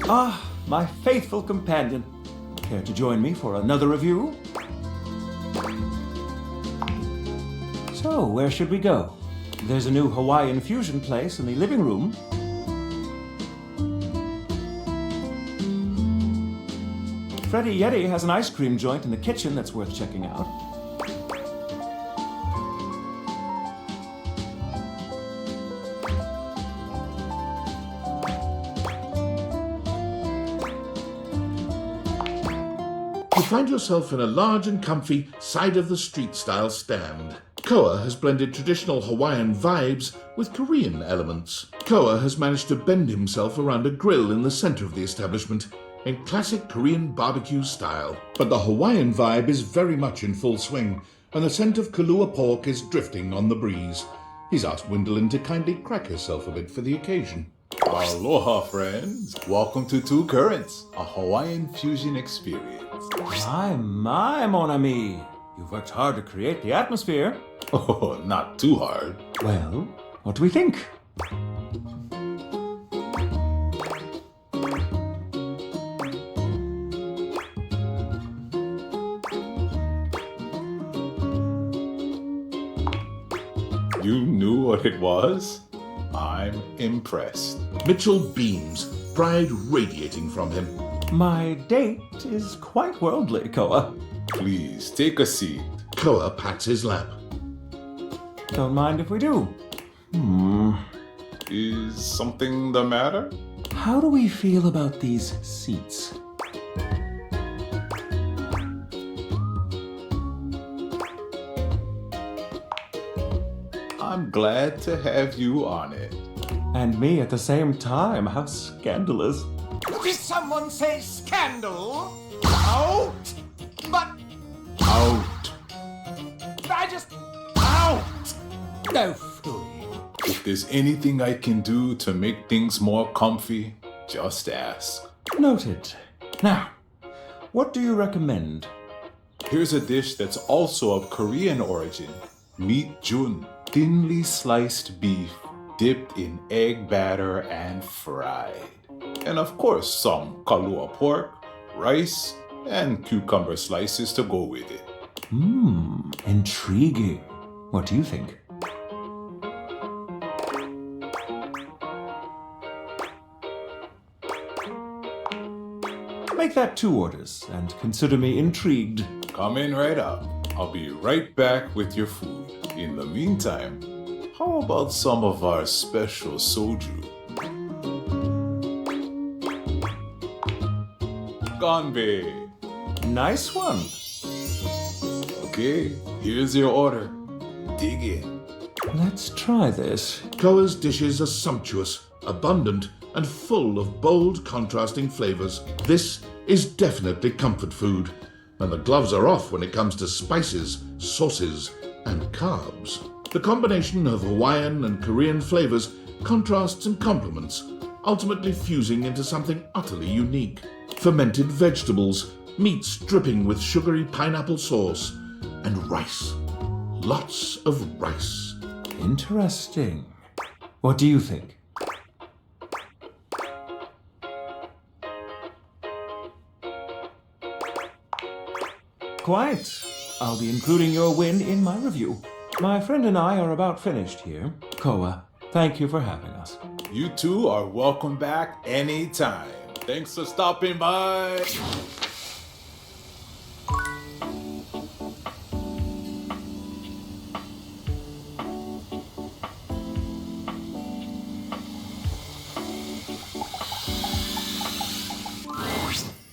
Ah, my faithful companion. Care to join me for another review? So, where should we go? There's a new Hawaiian fusion place in the living room. Freddy Yeti has an ice cream joint in the kitchen that's worth checking out. You find yourself in a large and comfy side-of-the-street style stand. Koa has blended traditional Hawaiian vibes with Korean elements. Koa has managed to bend himself around a grill in the center of the establishment in classic Korean barbecue style. But the Hawaiian vibe is very much in full swing, and the scent of Kalua pork is drifting on the breeze. He's asked Gwendolyn to kindly crack herself a bit for the occasion. Aloha, friends. Welcome to Two Currents, a Hawaiian fusion experience. My, mon ami. You've worked hard to create the atmosphere. Oh, not too hard. Well, what do we think? You knew what it was? I'm impressed. Mitchell beams, pride radiating from him. My date is quite worldly, Koa. Please, take a seat. Koa pats his lap. Don't mind if we do. Is something the matter? How do we feel about these seats? I'm glad to have you on it. And me at the same time. How scandalous. Did someone say scandal? Out! But Out. I just... Out! No fooey. If there's anything I can do to make things more comfy, just ask. Noted. Now, what do you recommend? Here's a dish that's also of Korean origin. Meat jun. Thinly sliced beef dipped in egg batter and fried. And of course, some kalua pork, rice, and cucumber slices to go with it. Intriguing. What do you think? Make that 2 orders, and consider me intrigued. Coming right up. I'll be right back with your food. In the meantime, how about some of our special soju? Ganbei. Nice one. Okay, here's your order. Dig in. Let's try this. Koa's dishes are sumptuous, abundant, and full of bold, contrasting flavors. This is definitely comfort food, and the gloves are off when it comes to spices, sauces, and carbs. The combination of Hawaiian and Korean flavors contrasts and complements, ultimately fusing into something utterly unique. Fermented vegetables, meats dripping with sugary pineapple sauce, and rice. Lots of rice. Interesting. What do you think? Quite. I'll be including your win in my review. My friend and I are about finished here. Koa, thank you for having us. You two are welcome back anytime. Thanks for stopping by.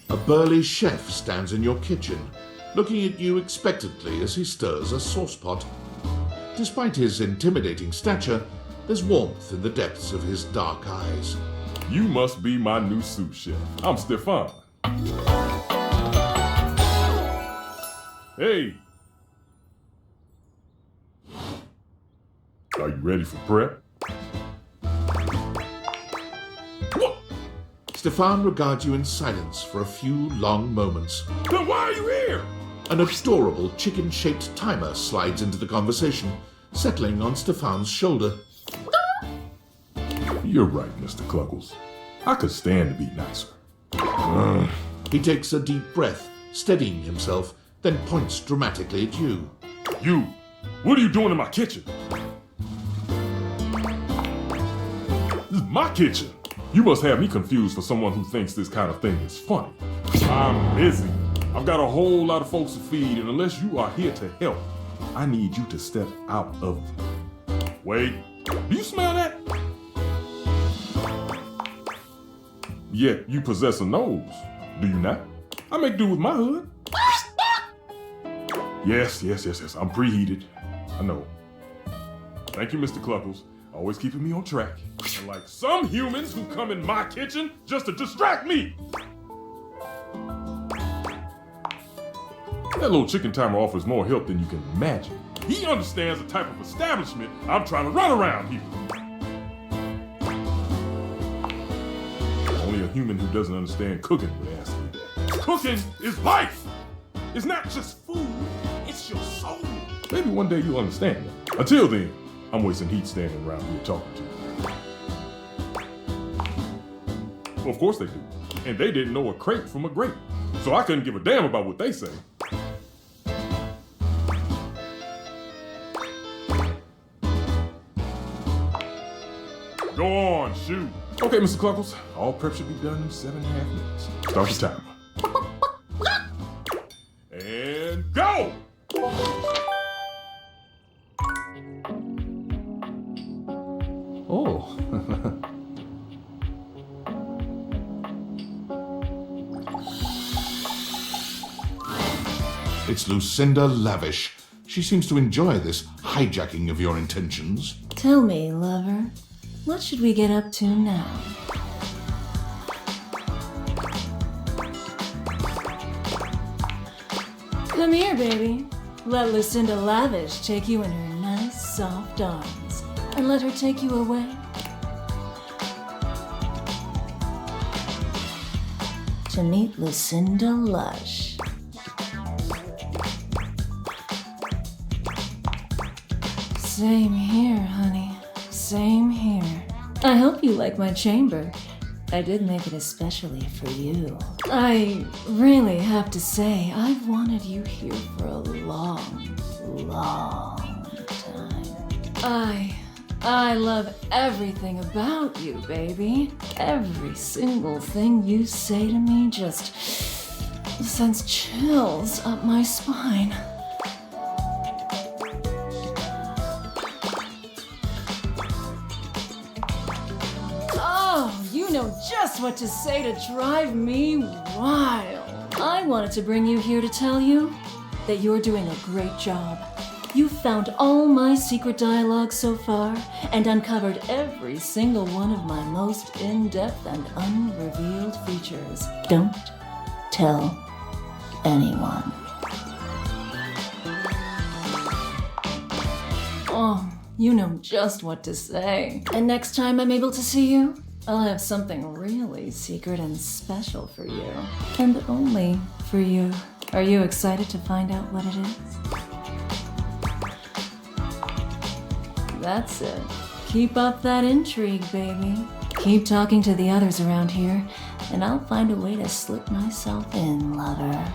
A burly chef stands in your kitchen, looking at you expectantly as he stirs a saucepot. Despite his intimidating stature, there's warmth in the depths of his dark eyes. You must be my new sous chef. I'm Stefan. Hey! Are you ready for prep? Stefan regards you in silence for a few long moments. Then why are you here? An adorable chicken-shaped timer slides into the conversation, settling on Stefan's shoulder. You're right, Mr. Cluckles. I could stand to be nicer. He takes a deep breath, steadying himself, then points dramatically at you. You, what are you doing in my kitchen? This is my kitchen. You must have me confused for someone who thinks this kind of thing is funny. I'm busy. I've got a whole lot of folks to feed, and unless you are here to help, I need you to step out of it. Wait, do you smell that? Yet you possess a nose, do you not? I make do with my hood. Yes, I'm preheated. I know. Thank you, Mr. Cluckles. Always keeping me on track. Unlike some humans who come in my kitchen just to distract me. That little chicken timer offers more help than you can imagine. He understands the type of establishment I'm trying to run around here. Only a human who doesn't understand cooking would ask me that. Cooking is life! It's not just food, it's your soul. Maybe one day you'll understand that. Until then, I'm wasting heat standing around here talking to you. Well, of course they do. And they didn't know a crepe from a grape. So I couldn't give a damn about what they say. Go on, shoot. Okay, Mr. Cluckles. All prep should be done in 7.5 minutes. Start the timer. And go! Oh. It's Lucinda Lavish. She seems to enjoy this hijacking of your intentions. Tell me, lover, what should we get up to now? Come here, baby. Let Lucinda Lavish take you in her nice, soft arms. And let her take you away. To meet Lucinda Lush. Same here, honey. Same here. I hope you like my chamber. I did make it especially for you. I really have to say, I've wanted you here for a long, long time. I love everything about you, baby. Every single thing you say to me just sends chills up my spine. Oh, you know just what to say to drive me wild. I wanted to bring you here to tell you that you're doing a great job. You've found all my secret dialogue so far and uncovered every single one of my most in-depth and unrevealed features. Don't tell anyone. Oh, you know just what to say. And next time I'm able to see you, I'll have something really secret and special for you. And only for you. Are you excited to find out what it is? That's it. Keep up that intrigue, baby. Keep talking to the others around here, and I'll find a way to slip myself in, lover.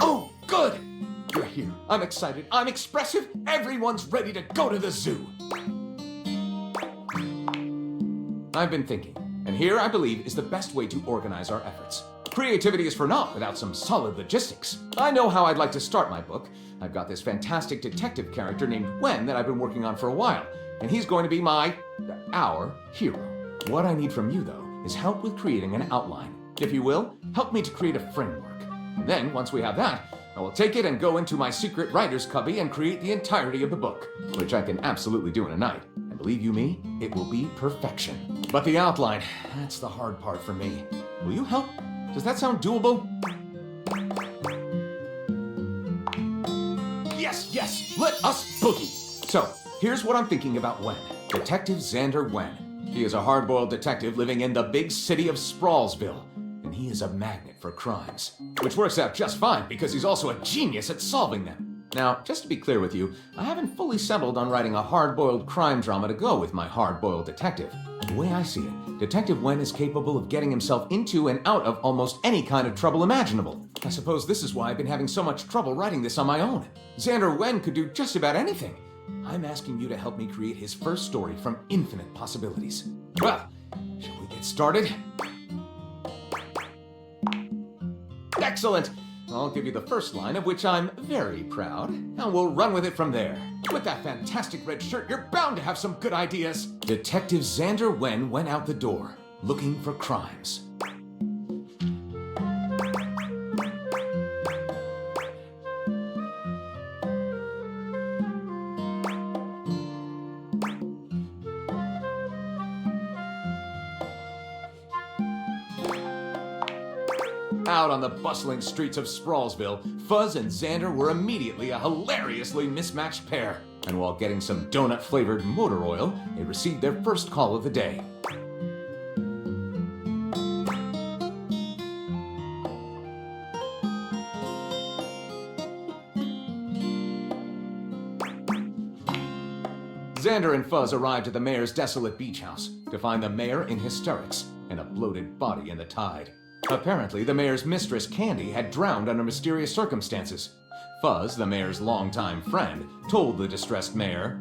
Oh, good! You're here. I'm excited. I'm expressive. Everyone's ready to go to the zoo. I've been thinking, and here I believe is the best way to organize our efforts. Creativity is for naught without some solid logistics. I know how I'd like to start my book. I've got this fantastic detective character named Gwen that I've been working on for a while, and he's going to be our hero. What I need from you, though, is help with creating an outline. If you will, help me to create a framework. And then, once we have that, I will take it and go into my secret writer's cubby and create the entirety of the book, which I can absolutely do in a night. And believe you me, it will be perfection. But the outline, that's the hard part for me. Will you help? Does that sound doable? Yes, let us boogie. So, here's what I'm thinking about Wen. Detective Xander Wen. He is a hard-boiled detective living in the big city of Sprawlsville, and he is a magnet for crimes. Which works out just fine because he's also a genius at solving them. Now, just to be clear with you, I haven't fully settled on writing a hard-boiled crime drama to go with my hard-boiled detective. The way I see it, Detective Wen is capable of getting himself into and out of almost any kind of trouble imaginable. I suppose this is why I've been having so much trouble writing this on my own. Xander Wen could do just about anything. I'm asking you to help me create his first story from infinite possibilities. Well, shall we get started? Excellent! I'll give you the first line, of which I'm very proud, and we'll run with it from there. With that fantastic red shirt, you're bound to have some good ideas. Detective Xander Wen went out the door, looking for crimes. Out on the bustling streets of Sprawlsville, Fuzz and Xander were immediately a hilariously mismatched pair. And while getting some donut-flavored motor oil, they received their first call of the day. Xander and Fuzz arrived at the mayor's desolate beach house to find the mayor in hysterics and a bloated body in the tide. Apparently, the mayor's mistress, Candy, had drowned under mysterious circumstances. Fuzz, the mayor's longtime friend, told the distressed mayor,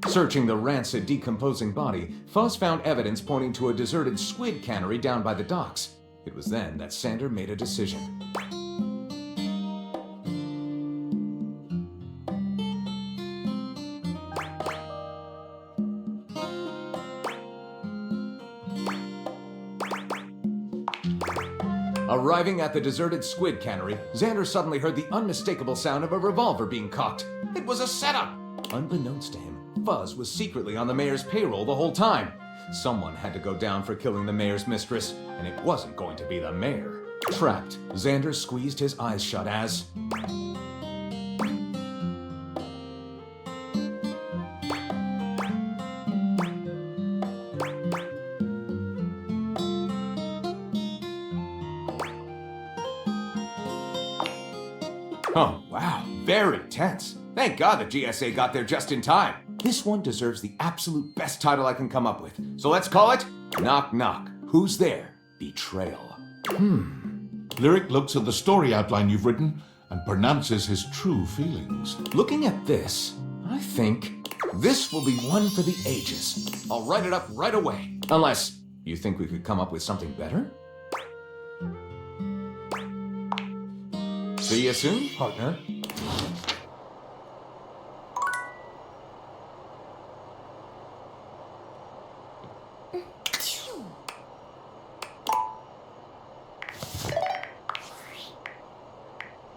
Searching the rancid, decomposing body, Fuzz found evidence pointing to a deserted squid cannery down by the docks. It was then that Xander made a decision. Arriving at the deserted squid cannery, Xander suddenly heard the unmistakable sound of a revolver being cocked. It was a setup! Unbeknownst to him, Fuzz was secretly on the mayor's payroll the whole time. Someone had to go down for killing the mayor's mistress, and it wasn't going to be the mayor. Trapped, Xander squeezed his eyes shut as... Oh, wow. Very tense. Thank God the GSA got there just in time. This one deserves the absolute best title I can come up with. So let's call it Knock Knock. Who's there? Betrayal. Lyric looks at the story outline you've written and pronounces his true feelings. Looking at this, I think this will be one for the ages. I'll write it up right away. Unless you think we could come up with something better? See you soon, partner.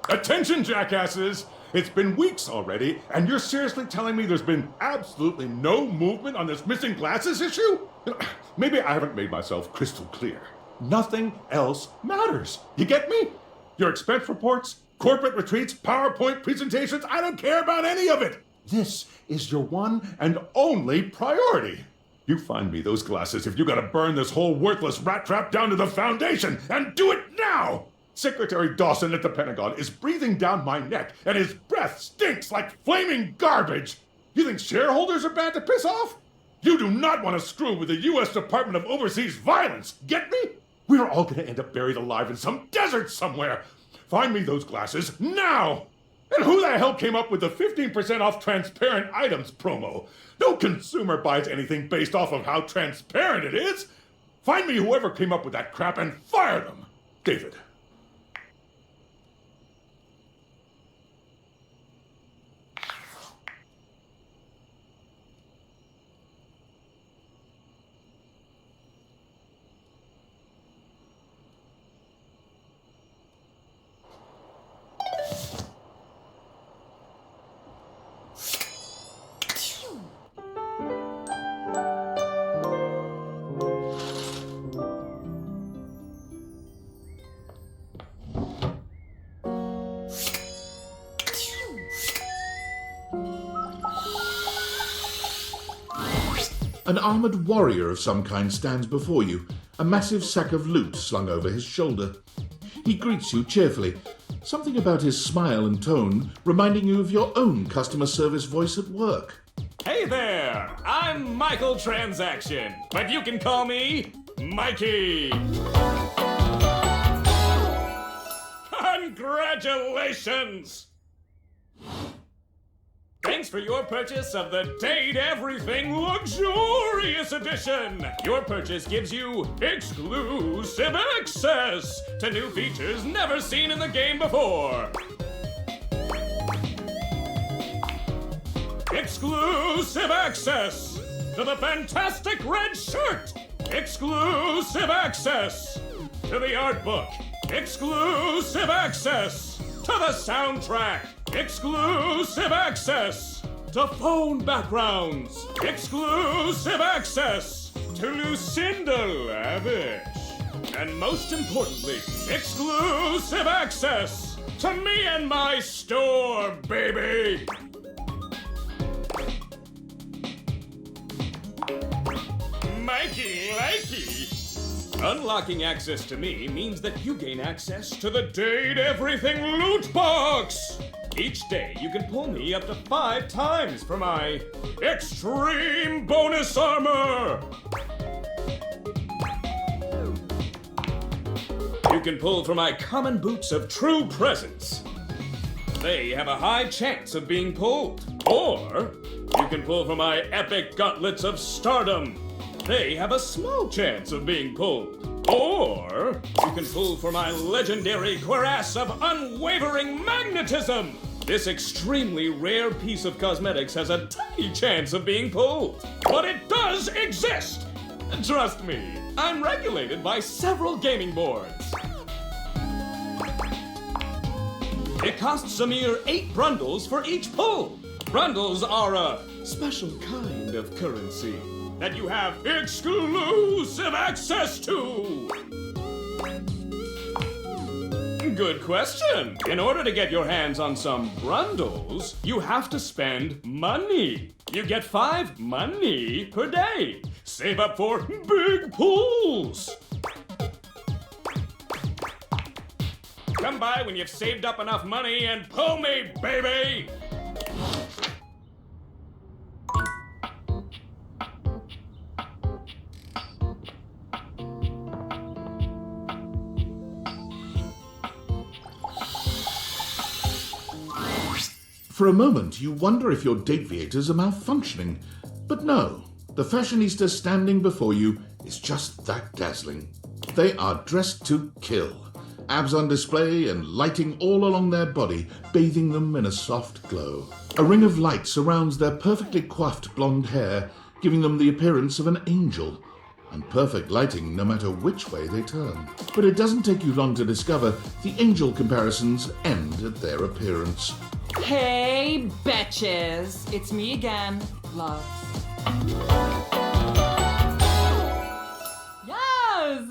Attention, jackasses! It's been weeks already, and you're seriously telling me there's been absolutely no movement on this missing glasses issue? Maybe I haven't made myself crystal clear. Nothing else matters. You get me? Your expense reports, corporate retreats, PowerPoint presentations, I don't care about any of it. This is your one and only priority. You find me those glasses if you gotta burn this whole worthless rat trap down to the foundation, and do it now! Secretary Dawson at the Pentagon is breathing down my neck, and his breath stinks like flaming garbage. You think shareholders are bad to piss off? You do not want to screw with the U.S. Department of Overseas Violence, get me? We're all gonna end up buried alive in some desert somewhere. Find me those glasses now! And who the hell came up with the 15% off transparent items promo? No consumer buys anything based off of how transparent it is. Find me whoever came up with that crap and fire them. David. An armoured warrior of some kind stands before you, a massive sack of loot slung over his shoulder. He greets you cheerfully, something about his smile and tone reminding you of your own customer service voice at work. Hey there! I'm Michael Transaction, but you can call me Mikey! Congratulations! Thanks for your purchase of the Date Everything Luxurious Edition! Your purchase gives you exclusive access to new features never seen in the game before! Exclusive access to the fantastic red shirt! Exclusive access to the art book! Exclusive access to the soundtrack! Exclusive access to phone backgrounds! Exclusive access to Lucinda Lavish! And most importantly, exclusive access to me and my store, baby! Mikey likey! Unlocking access to me means that you gain access to the Date Everything loot box! Each day you can pull me up to 5 times for my extreme bonus armor! You can pull for my common boots of true presence. They have a high chance of being pulled. Or you can pull for my epic gauntlets of stardom. They have a small chance of being pulled. Or you can pull for my legendary cuirass of unwavering magnetism. This extremely rare piece of cosmetics has a tiny chance of being pulled. But it does exist! Trust me, I'm regulated by several gaming boards. It costs a mere 8 brundles for each pull. Brundles are a special kind of currency that you have exclusive access to! Good question. In order to get your hands on some brundles, you have to spend money. You get 5 money per day. Save up for big pulls. Come by when you've saved up enough money and pull me, baby! For a moment, you wonder if your dateviators are malfunctioning. But no, the fashionista standing before you is just that dazzling. They are dressed to kill. Abs on display and lighting all along their body, bathing them in a soft glow. A ring of light surrounds their perfectly coiffed blonde hair, giving them the appearance of an angel. And perfect lighting no matter which way they turn. But it doesn't take you long to discover the angel comparisons end at their appearance. Hey, betches! It's me again, love. Yes!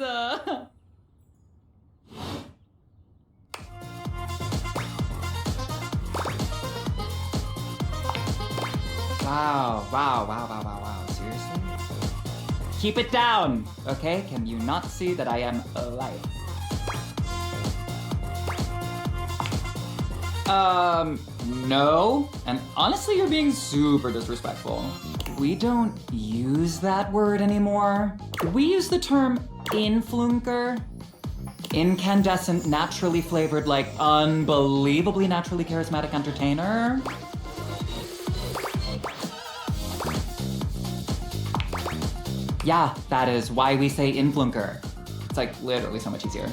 Wow. Seriously? Keep it down, okay? Can you not see that I am alive? No. And honestly, you're being super disrespectful. We don't use that word anymore. We use the term influnker. Incandescent, naturally flavored, like unbelievably naturally charismatic entertainer. Yeah, that is why we say influnker. It's like literally so much easier.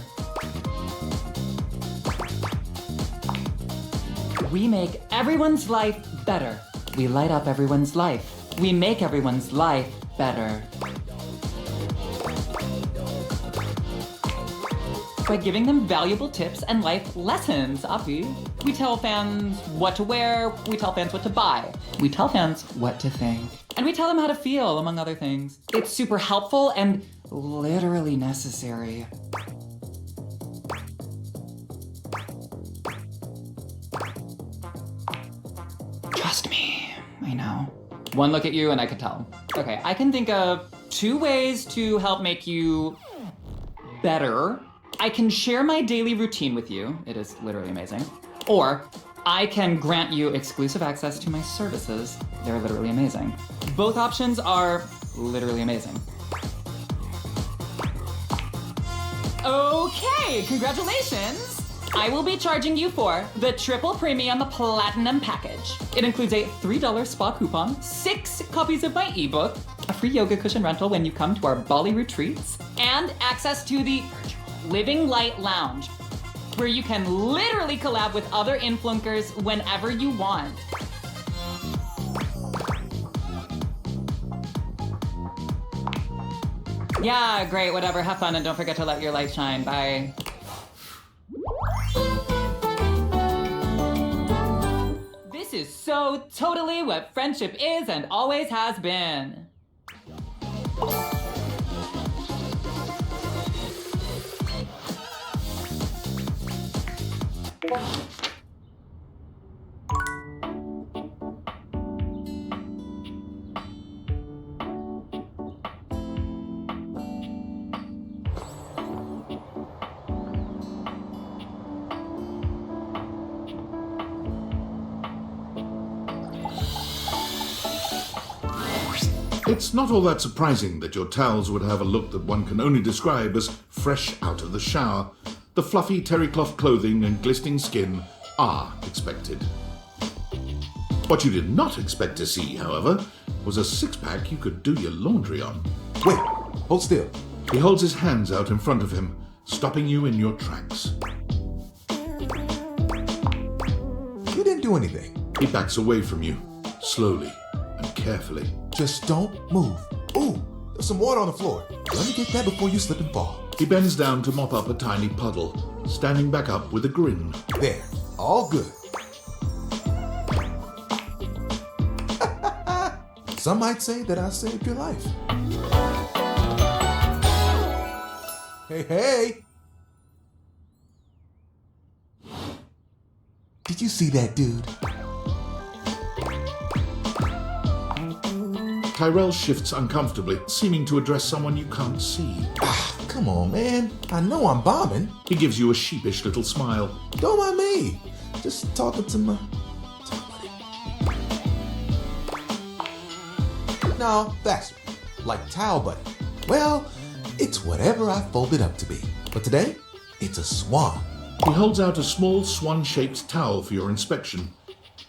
We make everyone's life better. We light up everyone's life. We make everyone's life better. By giving them valuable tips and life lessons, Avi. We tell fans what to wear, we tell fans what to buy. We tell fans what to think. And we tell them how to feel, among other things. It's super helpful and literally necessary. Trust me, I know. One look at you and I could tell. Okay, I can think of 2 ways to help make you better. I can share my daily routine with you. It is literally amazing. Or I can grant you exclusive access to my services. They're literally amazing. Both options are literally amazing. Okay, congratulations! I will be charging you for the triple premium platinum package. It includes a $3 spa coupon, 6 copies of my ebook, a free yoga cushion rental when you come to our Bali retreats, and access to the Living Light Lounge, where you can literally collab with other influencers whenever you want. Yeah, great, whatever, have fun, and don't forget to let your light shine. Bye. This is so totally what friendship is and always has been. It's not all that surprising that your towels would have a look that one can only describe as fresh out of the shower. The fluffy terry cloth clothing and glistening skin are expected. What you did not expect to see, however, was a six-pack you could do your laundry on. Wait, hold still. He holds his hands out in front of him, stopping you in your tracks. You didn't do anything. He backs away from you, slowly and carefully. Just don't move. Ooh, there's some water on the floor. Let me get that before you slip and fall. He bends down to mop up a tiny puddle, standing back up with a grin. There, all good. Some might say that I saved your life. Hey, hey! Did you see that dude? Tyrell shifts uncomfortably, seeming to address someone you can't see. Ah, come on, man. I know I'm bombing. He gives you a sheepish little smile. Don't mind me. Just talking to my... No, faster. Like towel buddy. Well, it's whatever I fold it up to be. But today, it's a swan. He holds out a small swan-shaped towel for your inspection.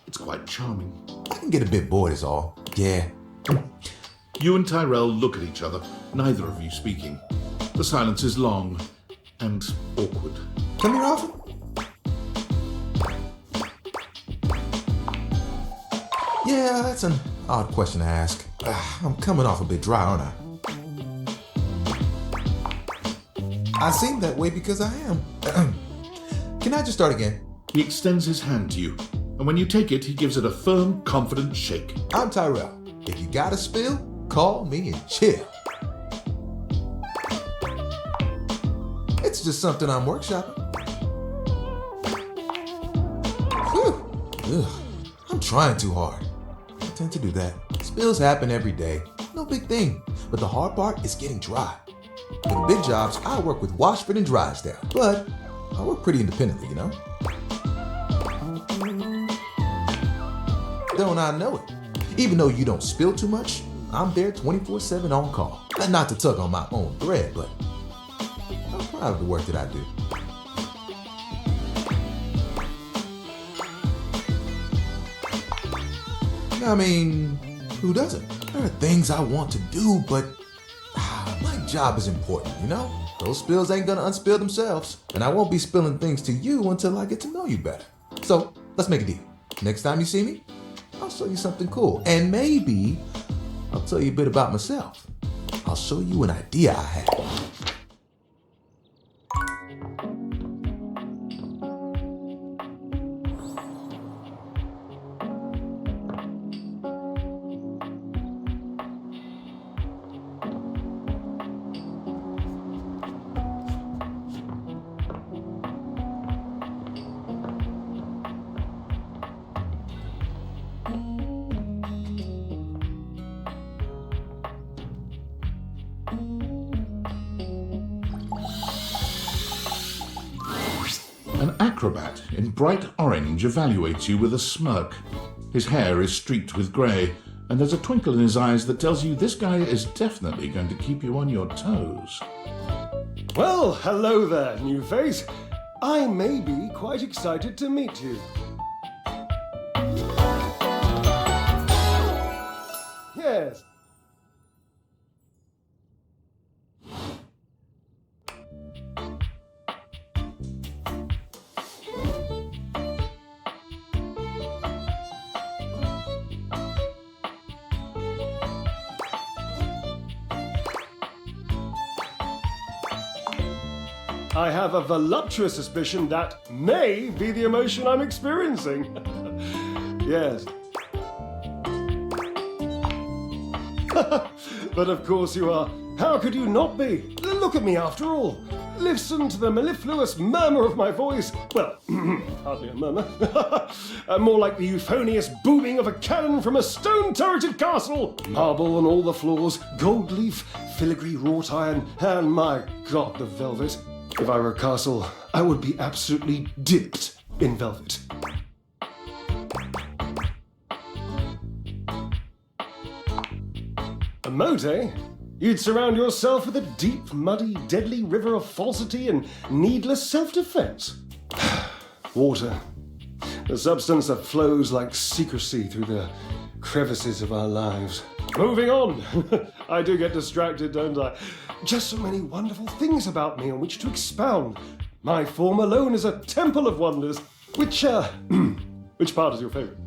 It's quite charming. I can get a bit bored is all. Yeah. You and Tyrell look at each other, neither of you speaking. The silence is long and awkward. Come here often? Yeah, that's an odd question to ask. I'm coming off a bit dry, aren't I? I seem that way because I am. Can I just start again? He extends his hand to you, and when you take it, he gives it a firm, confident shake. I'm Tyrell. If you got a spill, call me and chill. It's just something I'm workshopping. Whew. Ugh. I'm trying too hard. I tend to do that. Spills happen every day. No big thing. But the hard part is getting dry. For the big jobs, I work with Washford and Drysdale. But I work pretty independently, you know? Don't I know it? Even though you don't spill too much, I'm there 24/7 on call. And not to tug on my own thread, but I'm proud of the work that I do. I mean, who doesn't? There are things I want to do, but my job is important, you know? Those spills ain't gonna unspill themselves, and I won't be spilling things to you until I get to know you better. So, let's make a deal. Next time you see me, I'll show you something cool, and maybe I'll tell you a bit about myself. I'll show you an idea I had. An acrobat in bright orange evaluates you with a smirk. His hair is streaked with grey, and there's a twinkle in his eyes that tells you this guy is definitely going to keep you on your toes. Well, hello there, new face. I may be quite excited to meet you. Yes. I have a voluptuous suspicion that may be the emotion I'm experiencing. Yes. But of course you are. How could you not be? Look at me after all. Listen to the mellifluous murmur of my voice. Well, hardly a murmur. More like the euphonious booming of a cannon from a stone-turreted castle. Marble on all the floors, gold leaf, filigree wrought iron, and my God, the velvet. If I were a castle, I would be absolutely dipped in velvet. A moat, eh? You'd surround yourself with a deep, muddy, deadly river of falsity and needless self-defense. Water. The substance that flows like secrecy through the crevices of our lives. Moving on. I do get distracted, don't I? Just so many wonderful things about me on which to expound. My form alone is a temple of wonders. Which part is your favorite?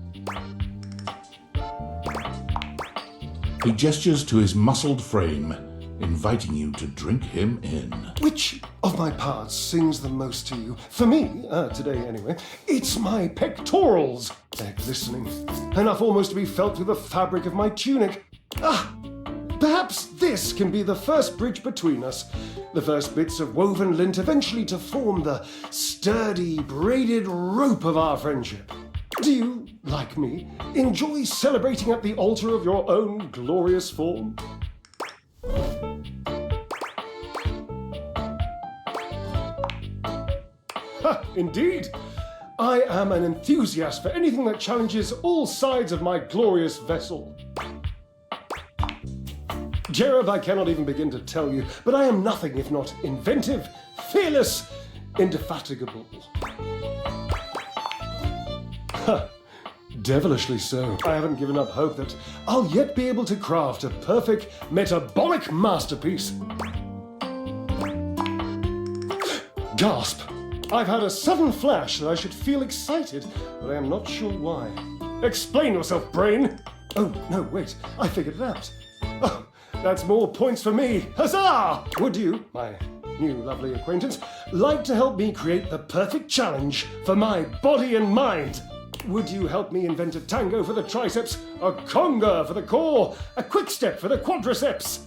He gestures to his muscled frame, inviting you to drink him in. Which of my parts sings the most to you? For me, today anyway, it's my pectorals. They're glistening, enough almost to be felt through the fabric of my tunic. Perhaps this can be the first bridge between us. The first bits of woven lint eventually to form the sturdy, braided rope of our friendship. Do you, like me, enjoy celebrating at the altar of your own glorious form? Indeed. I am an enthusiast for anything that challenges all sides of my glorious vessel. Jerub, I cannot even begin to tell you, but I am nothing if not inventive, fearless, indefatigable. Devilishly so. I haven't given up hope that I'll yet be able to craft a perfect metabolic masterpiece. Gasp! I've had a sudden flash that I should feel excited, but I am not sure why. Explain yourself, brain! Oh, no, wait, I figured it out. Oh, that's more points for me. Huzzah! Would you, my new lovely acquaintance, like to help me create the perfect challenge for my body and mind? Would you help me invent a tango for the triceps, a conga for the core, a quick step for the quadriceps?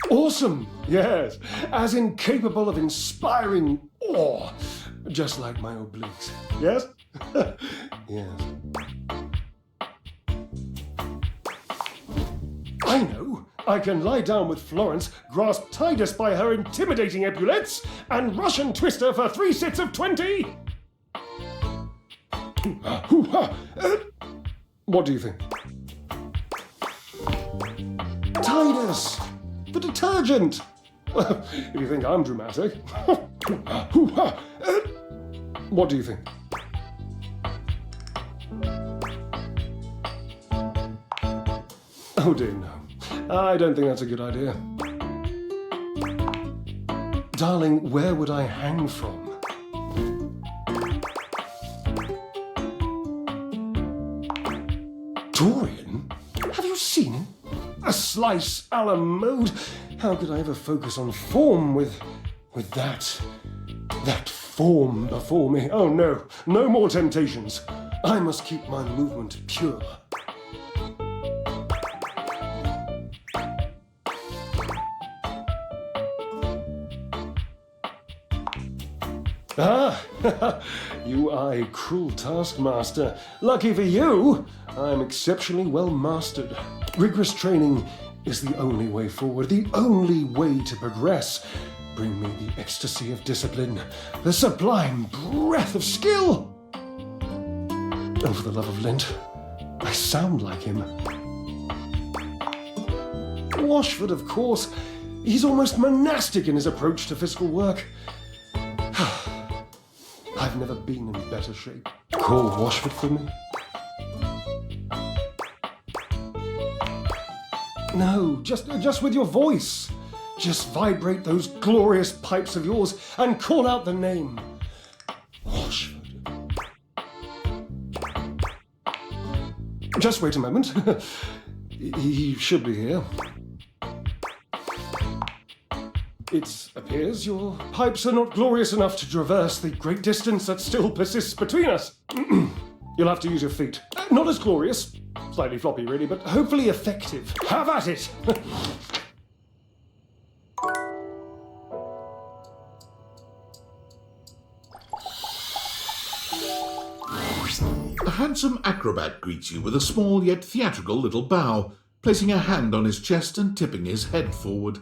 Awesome! Yes, as incapable of inspiring awe, just like my obliques. Yes? Yes. I know! I can lie down with Florence, grasp Titus by her intimidating epaulettes, and Russian twist her for 3 sets of 20! What do you think? Titus! The detergent! If you think I'm dramatic. What do you think? Oh dear, no. I don't think that's a good idea. Darling, where would I hang from? Dorian? Have you seen him? A slice a la mode? How could I ever focus on form with that form before me? Oh no, no more temptations. I must keep my movement pure. You are a cruel taskmaster. Lucky for you, I am exceptionally well mastered. Rigorous training is the only way forward, the only way to progress. bring me the ecstasy of discipline, the sublime breath of skill. And for the love of Linn, I sound like him. Washford, of course. He's almost monastic in his approach to physical work. I've never been in better shape. Call Washford for me. No, just with your voice. Just vibrate those glorious pipes of yours and call out the name. Washford. Just wait a moment. He should be here. It appears your pipes are not glorious enough to traverse the great distance that still persists between us. You'll have to use your feet. Not as glorious, slightly floppy really, but hopefully effective. Have at it! A handsome acrobat greets you with a small yet theatrical little bow, placing a hand on his chest and tipping his head forward.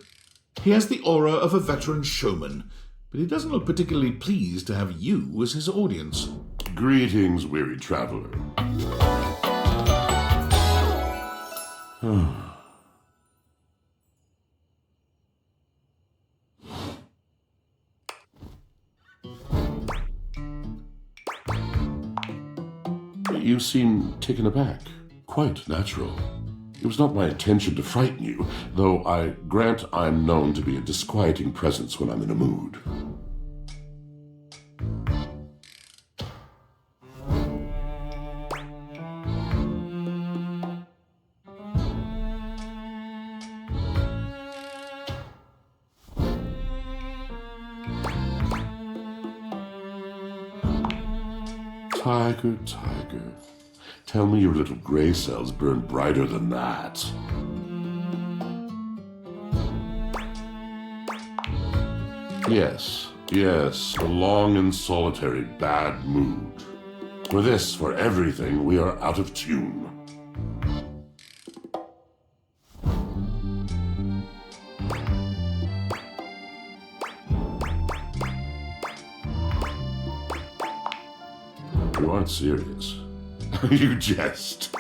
He has the aura of a veteran showman, but he doesn't look particularly pleased to have you as his audience. Greetings, weary traveler. You seem taken aback. Quite natural. It was not my intention to frighten you, though I grant I'm known to be a disquieting presence when I'm in a mood. Tiger, tiger. Tell me your little gray cells burn brighter than that. Yes, a long and solitary bad mood. For this, for everything, we are out of tune. You aren't serious. You jest.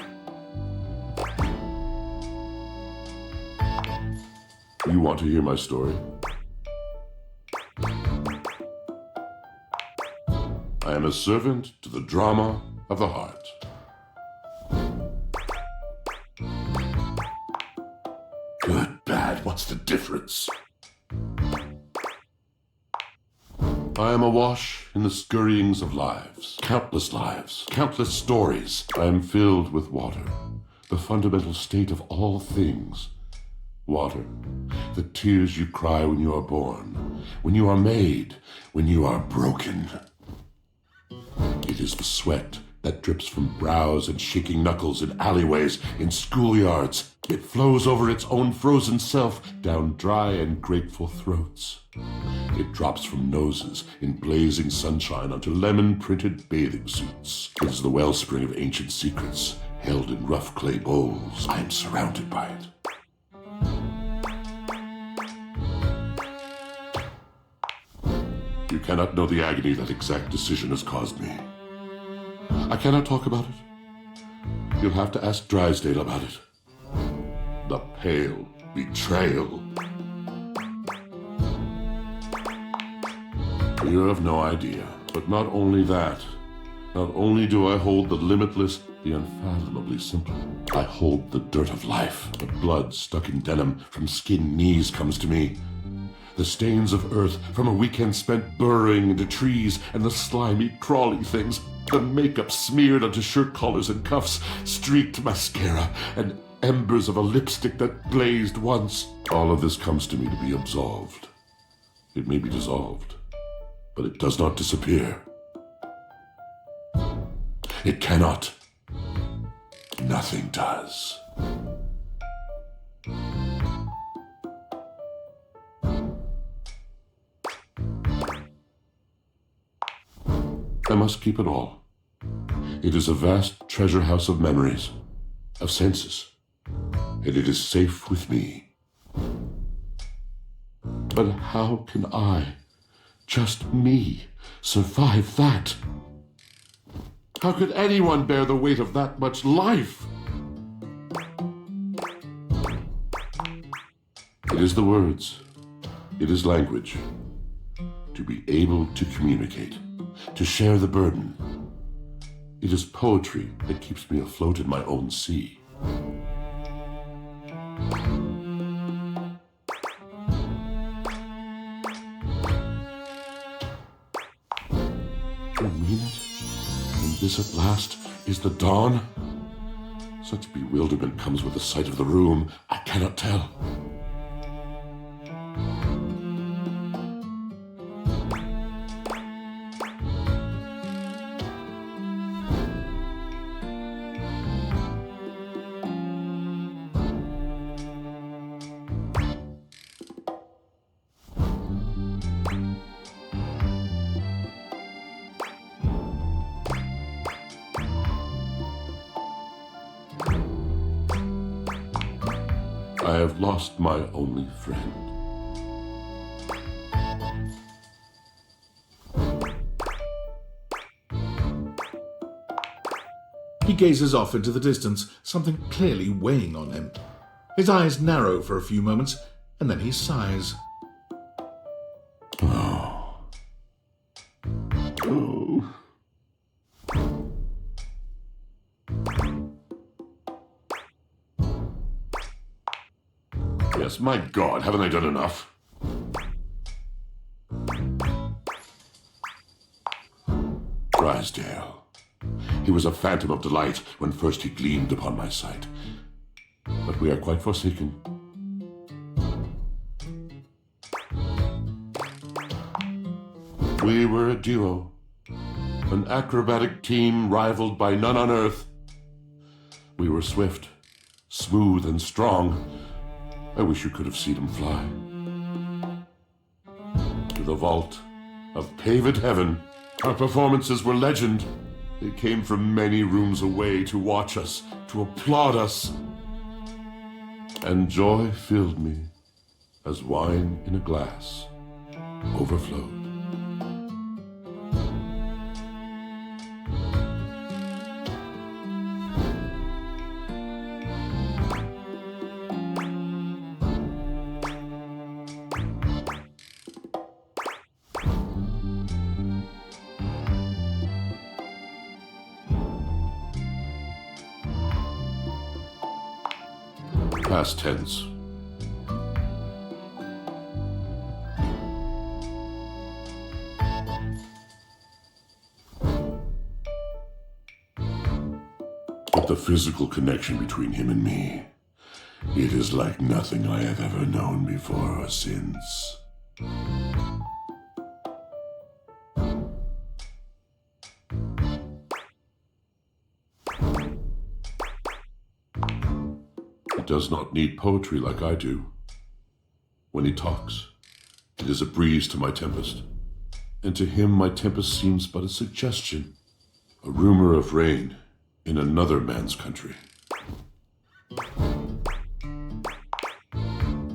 You want to hear my story? I am a servant to the drama of the heart. Good, bad, what's the difference? I am awash in the scurryings of lives, countless stories. I am filled with water, the fundamental state of all things. Water, the tears you cry when you are born, when you are made, when you are broken. It is the sweat that drips from brows and shaking knuckles in alleyways, in schoolyards. It flows over its own frozen self down dry and grateful throats. It drops from noses in blazing sunshine onto lemon-printed bathing suits. It is the wellspring of ancient secrets, held in rough clay bowls. I am surrounded by it. You cannot know the agony that exact decision has caused me. I cannot talk about it. You'll have to ask Drysdale about it. The pale betrayal. You have no idea. But not only that. Not only do I hold the limitless, the unfathomably simple. I hold the dirt of life. The blood stuck in denim from skin knees comes to me. The stains of earth from a weekend spent burrowing into trees, and the slimy, crawly things. The makeup smeared onto shirt collars and cuffs, streaked mascara, and embers of a lipstick that blazed once. All of this comes to me to be absolved. It may be dissolved, but it does not disappear. It cannot. Nothing does. I must keep it all. It is a vast treasure house of memories, of senses, and it is safe with me. But how can I, just me, survive that? How could anyone bear the weight of that much life? It is the words. It is language. To be able to communicate. To share the burden. It is poetry that keeps me afloat in my own sea. You mean it? And this at last is the dawn? Such bewilderment comes with the sight of the room, I cannot tell. I have lost my only friend. He gazes off into the distance, something clearly weighing on him. His eyes narrow for a few moments, and then he sighs. Oh. Oh. Yes, my God, haven't I done enough? Drysdale. He was a phantom of delight when first he gleamed upon my sight. But we are quite forsaken. We were a duo. An acrobatic team rivaled by none on earth. We were swift, smooth, and strong. I wish you could have seen him fly. To the vault of paved heaven, our performances were legend. They came from many rooms away to watch us, to applaud us. And joy filled me as wine in a glass overflowed. Past tense. But the physical connection between him and me, it is like nothing I have ever known before or since. Does not need poetry like I do. When he talks, it is a breeze to my tempest, and to him my tempest seems but a suggestion, a rumor of rain in another man's country.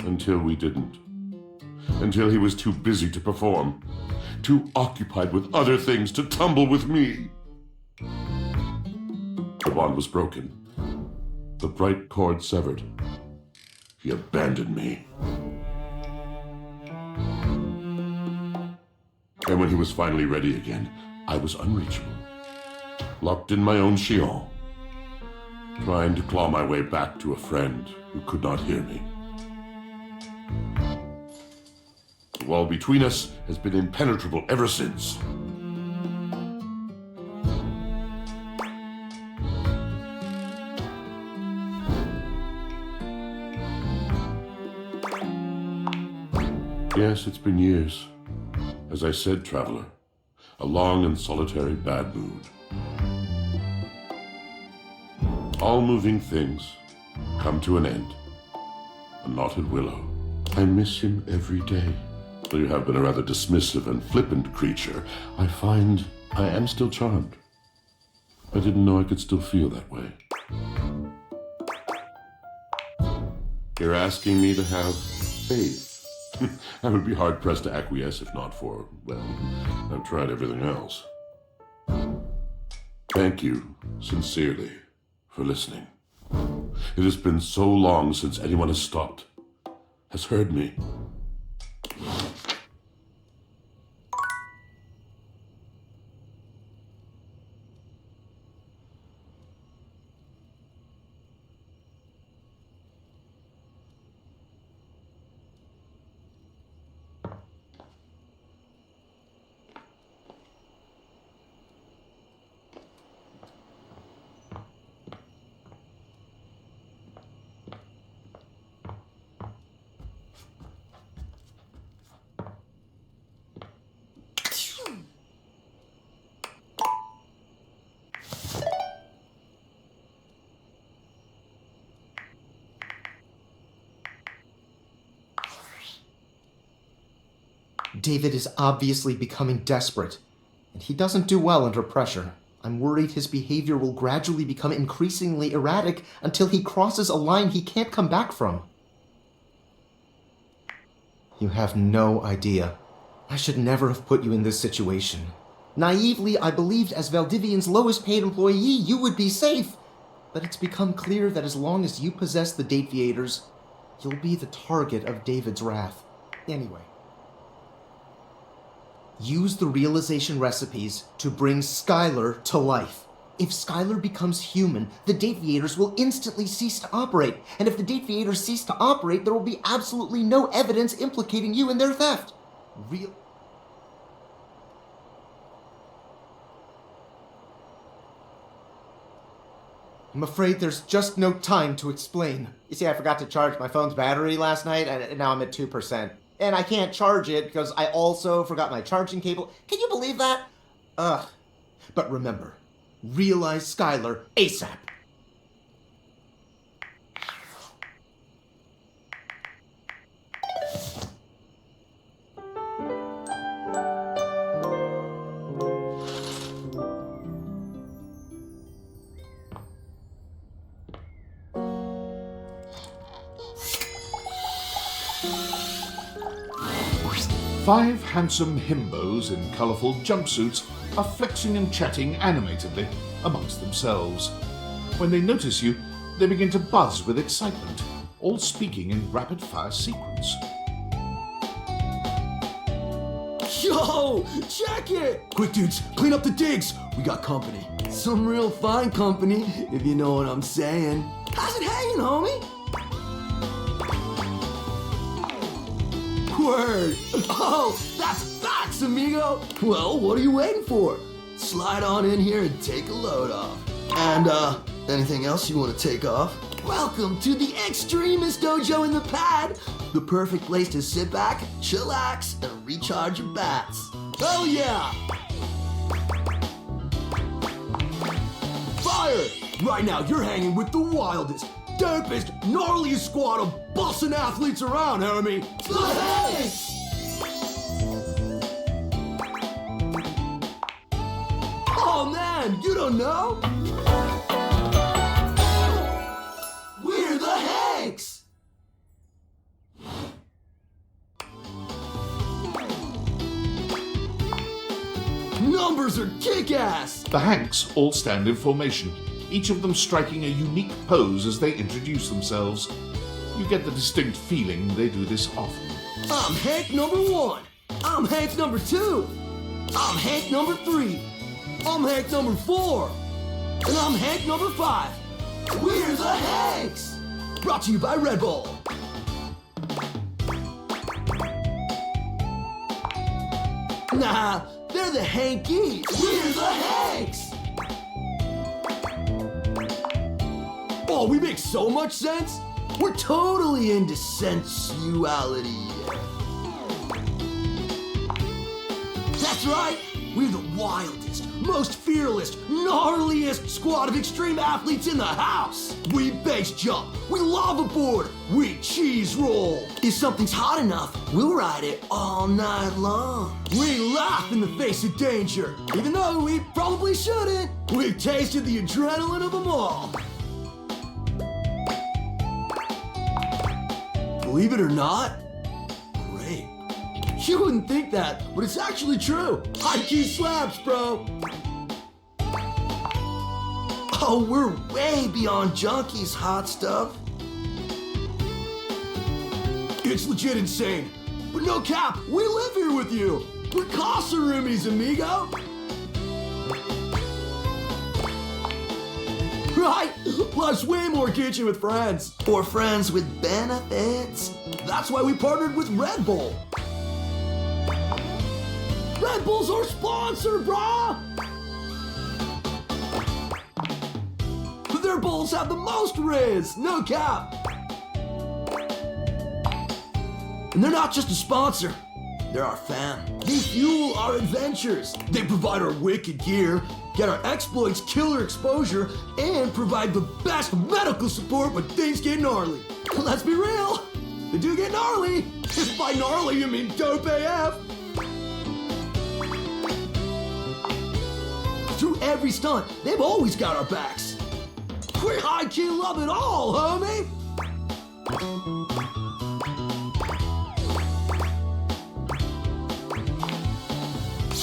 Until we didn't. Until he was too busy to perform, too occupied with other things to tumble with me. The bond was broken. The bright cord severed. He abandoned me. And when he was finally ready again, I was unreachable. Locked in my own chignon. Trying to claw my way back to a friend who could not hear me. The wall between us has been impenetrable ever since. Yes, it's been years. As I said, traveler, a long and solitary bad mood. All moving things come to an end. A knotted willow. I miss him every day. Though you have been a rather dismissive and flippant creature, I find I am still charmed. I didn't know I could still feel that way. You're asking me to have faith. I would be hard-pressed to acquiesce if not for, well, I've tried everything else. Thank you, sincerely, for listening. It has been so long since anyone has stopped, has heard me. David is obviously becoming desperate, and he doesn't do well under pressure. I'm worried his behavior will gradually become increasingly erratic until he crosses a line he can't come back from. You have no idea. I should never have put you in this situation. Naively, I believed as Valdivian's lowest paid employee, you would be safe. But it's become clear that as long as you possess the Dateviators, you'll be the target of David's wrath. Anyway. Use the realization recipes to bring Skylar to life. If Skylar becomes human, the Dateviators will instantly cease to operate. And if the Dateviators cease to operate, there will be absolutely no evidence implicating you in their theft. I'm afraid there's just no time to explain. You see, I forgot to charge my phone's battery last night, and now I'm at 2%. And I can't charge it because I also forgot my charging cable. Can you believe that? Ugh. But remember, realize Skylar ASAP. Five handsome himbos in colourful jumpsuits are flexing and chatting animatedly amongst themselves. When they notice you, they begin to buzz with excitement, all speaking in rapid-fire sequence. Yo, check it! Quick dudes, clean up the digs. We got company. Some real fine company, if you know what I'm saying. How's it hanging, homie? Word. Oh, that's facts, amigo. Well, what are you waiting for? Slide on in here and take a load off. And, anything else you want to take off? Welcome to the Extremist Dojo in the Pad. The perfect place to sit back, chillax, and recharge your bats. Oh yeah! Fire! Right now, you're hanging with the wildest, dopest, gnarliest squad of bussin' athletes around, homie. Thanks! Oh man, you don't know? We're the Hanks! Numbers are kick-ass! The Hanks all stand in formation, each of them striking a unique pose as they introduce themselves. You get the distinct feeling they do this often. I'm Hank number 1. I'm Hank number 2. I'm Hank number 3. I'm Hank number 4. And I'm Hank number 5. We're the Hanks! Brought to you by Red Bull. Nah, they're the Hankies. We're the Hanks! Oh, we make so much sense. We're totally into sensuality. That's right. We're the wildest, most fearless, gnarliest squad of extreme athletes in the house. We base jump. We lava board. We cheese roll. If something's hot enough, we'll ride it all night long. We laugh in the face of danger, even though we probably shouldn't. We've tasted the adrenaline of them all. Believe it or not, great. You wouldn't think that, but it's actually true. High-key slaps, bro. Oh, we're way beyond junkies, hot stuff. It's legit insane. But no cap, we live here with you. We're casa roomies, amigo. Right? Life's way more kitchen with friends. Or friends with benefits. That's why we partnered with Red Bull. Red Bull's our sponsor, brah! Their bowls have the most Riz, no cap. And they're not just a sponsor, they're our fam. They fuel our adventures. They provide our wicked gear, get our exploits killer exposure, and provide the best medical support when things get gnarly. Let's be real, they do get gnarly. If by gnarly you mean dope AF. Through every stunt, they've always got our backs. We high-key love it all, homie!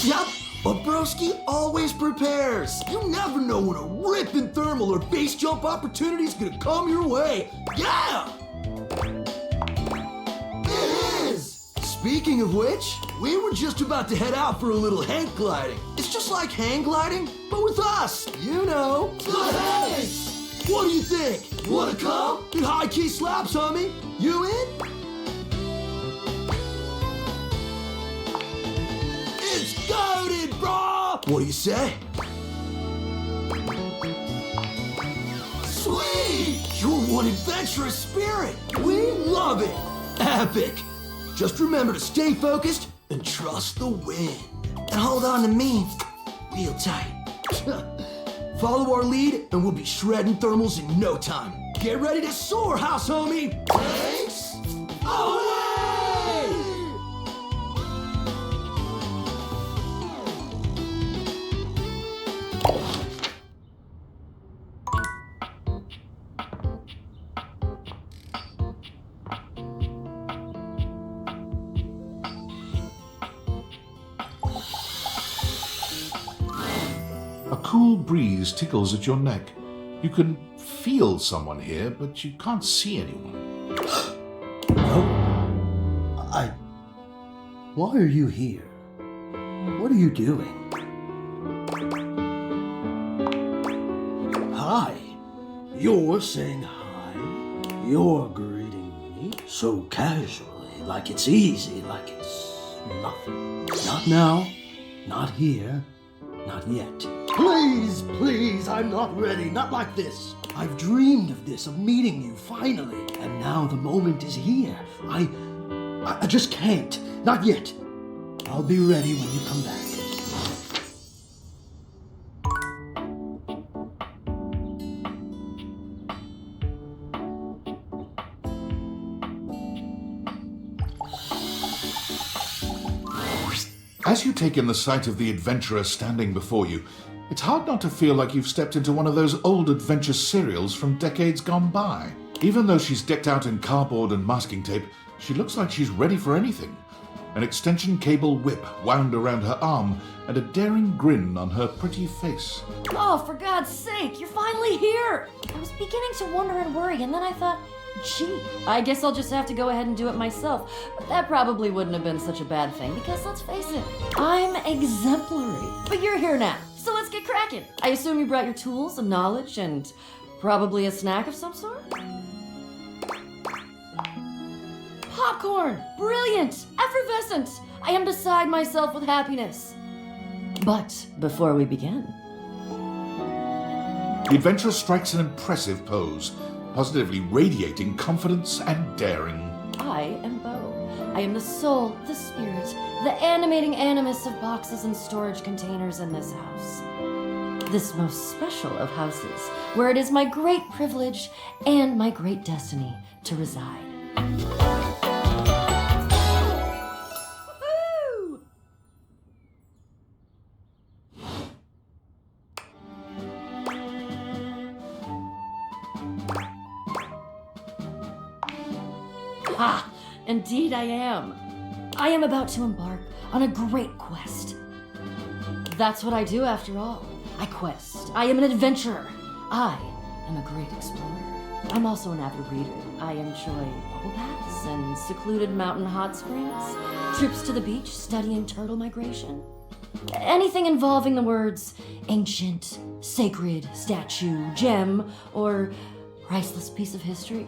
Yep, but broski always prepares. You never know when a ripping thermal or base jump opportunity's gonna come your way. Yeah! It is! Speaking of which, we were just about to head out for a little hang gliding. It's just like hang gliding, but with us, you know. The hangs! What do you think? Wanna come? Get high-key slaps, homie. You in? It's goated, brah! What do you say? Sweet! You're one adventurous spirit. We love it. Epic. Just remember to stay focused and trust the wind. And hold on to me real tight. Follow our lead, and we'll be shredding thermals in no time. Get ready to soar, house homie! Thanks! Away! A cool breeze tickles at your neck. You can feel someone here, but you can't see anyone. Why are you here? What are you doing? Hi. You're saying hi? You're greeting me so casually, like it's easy, like it's nothing. Not now, not here, not yet. Please, please, I'm not ready, not like this. I've dreamed of this, of meeting you, finally. And now the moment is here. I just can't. Not yet. I'll be ready when you come back. As you take in the sight of the adventurer standing before you, it's hard not to feel like you've stepped into one of those old adventure serials from decades gone by. Even though she's decked out in cardboard and masking tape, she looks like she's ready for anything. An extension cable whip wound around her arm and a daring grin on her pretty face. Oh, for God's sake, you're finally here! I was beginning to wonder and worry, and then I thought, gee, I guess I'll just have to go ahead and do it myself. But that probably wouldn't have been such a bad thing, because let's face it, I'm exemplary. But you're here now, so let's get cracking. I assume you brought your tools and knowledge and probably a snack of some sort? Popcorn! Brilliant! Effervescent! I am beside myself with happiness. But before we begin... The adventurer strikes an impressive pose, positively radiating confidence and daring. I am Beau. I am the soul, the spirit, the animating animus of boxes and storage containers in this house. This most special of houses, where it is my great privilege and my great destiny to reside. Woo! Ah, indeed I am. I am about to embark on a great quest. That's what I do after all. I quest. I am an adventurer. I am a great explorer. I'm also an avid reader. I enjoy bubble baths and secluded mountain hot springs, trips to the beach, studying turtle migration. Anything involving the words ancient, sacred, statue, gem, or priceless piece of history.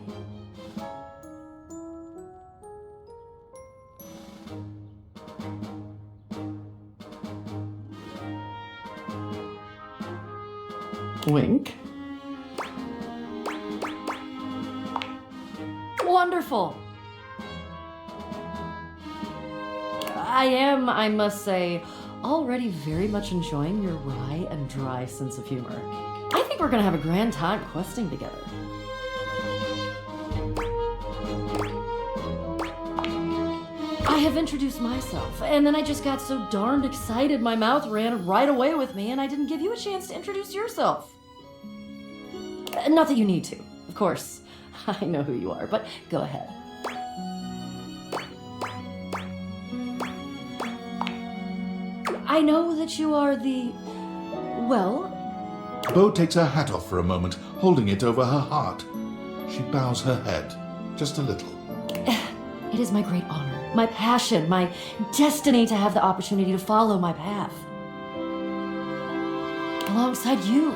Wink. Wonderful. I am, I must say, already very much enjoying your wry and dry sense of humor. I think we're gonna have a grand time questing together. I have introduced myself, and then I just got so darned excited my mouth ran right away with me, and I didn't give you a chance to introduce yourself. Not that you need to, of course. I know who you are, but go ahead. I know that you are the... well... Beau takes her hat off for a moment, holding it over her heart. She bows her head, just a little. It is my great honor, my passion, my destiny to have the opportunity to follow my path. Alongside you,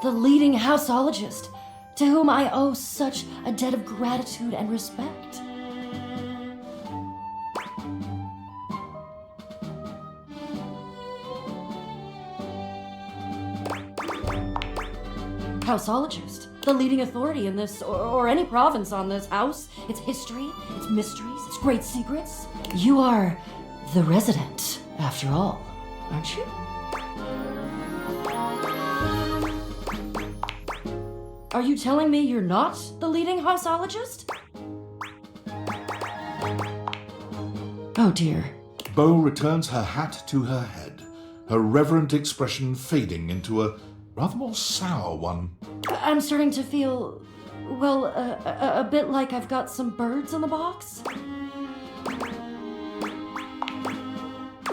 the leading houseologist, to whom I owe such a debt of gratitude and respect. Houseologist, the leading authority in this, or any province on this house, its history, its mysteries, its great secrets. You are the resident, after all, aren't you? Are you telling me you're not the leading houseologist? Oh dear. Beau returns her hat to her head, her reverent expression fading into a rather more sour one. I'm starting to feel, well, a bit like I've got some birds in the box.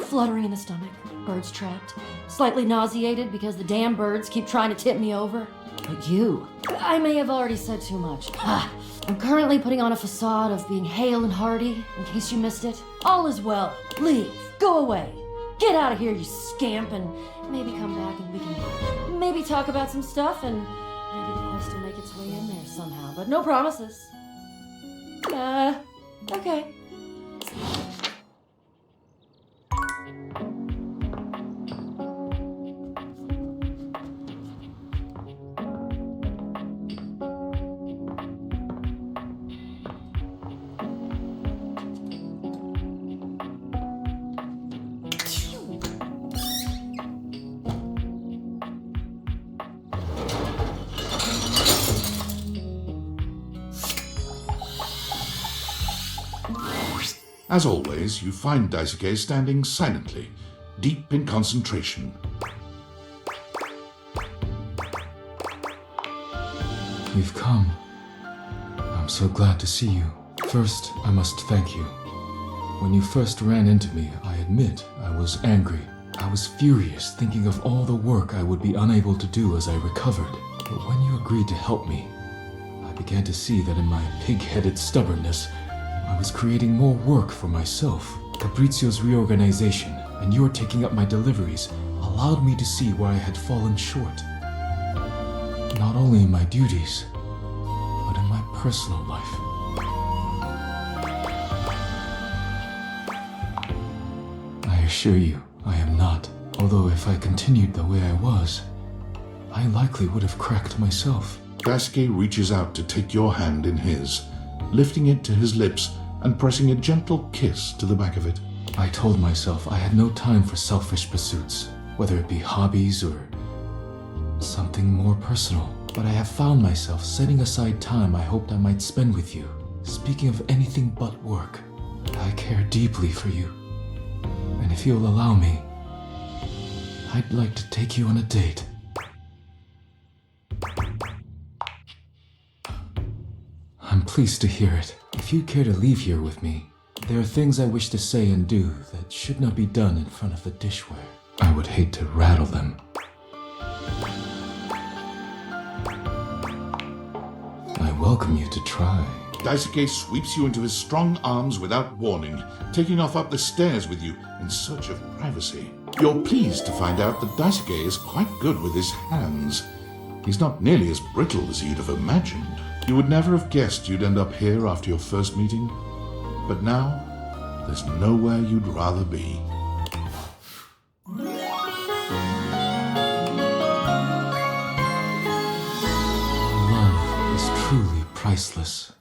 Fluttering in the stomach, birds trapped, slightly nauseated because the damn birds keep trying to tip me over. But you, I may have already said too much. I'm currently putting on a facade of being hale and hearty, in case you missed it. All is well. Leave. Go away. Get out of here, you scamp, and maybe come back and we can maybe talk about some stuff, and maybe the quest will make its way in there somehow, but no promises. Okay. As always, you find Daisuke standing silently, deep in concentration. You've come. I'm so glad to see you. First, I must thank you. When you first ran into me, I admit I was angry. I was furious, thinking of all the work I would be unable to do as I recovered. But when you agreed to help me, I began to see that in my pig-headed stubbornness, I was creating more work for myself. Fabrizio's reorganization and your taking up my deliveries allowed me to see where I had fallen short. Not only in my duties, but in my personal life. I assure you, I am not. Although if I continued the way I was, I likely would have cracked myself. Daisuke reaches out to take your hand in his, lifting it to his lips and pressing a gentle kiss to the back of it. I told myself I had no time for selfish pursuits, whether it be hobbies or something more personal. But I have found myself setting aside time I hoped I might spend with you. Speaking of anything but work, I care deeply for you. And if you'll allow me, I'd like to take you on a date. I'm pleased to hear it. If you care to leave here with me, There are things I wish to say and do that should not be done in front of the dishware. I would hate to rattle them. I welcome you to try. Daisuke sweeps you into his strong arms without warning, taking off up the stairs with you in search of privacy. You're pleased to find out that Daisuke is quite good with his hands. He's not nearly as brittle as you'd have imagined. You would never have guessed you'd end up here after your first meeting, but now there's nowhere you'd rather be. Love is truly priceless.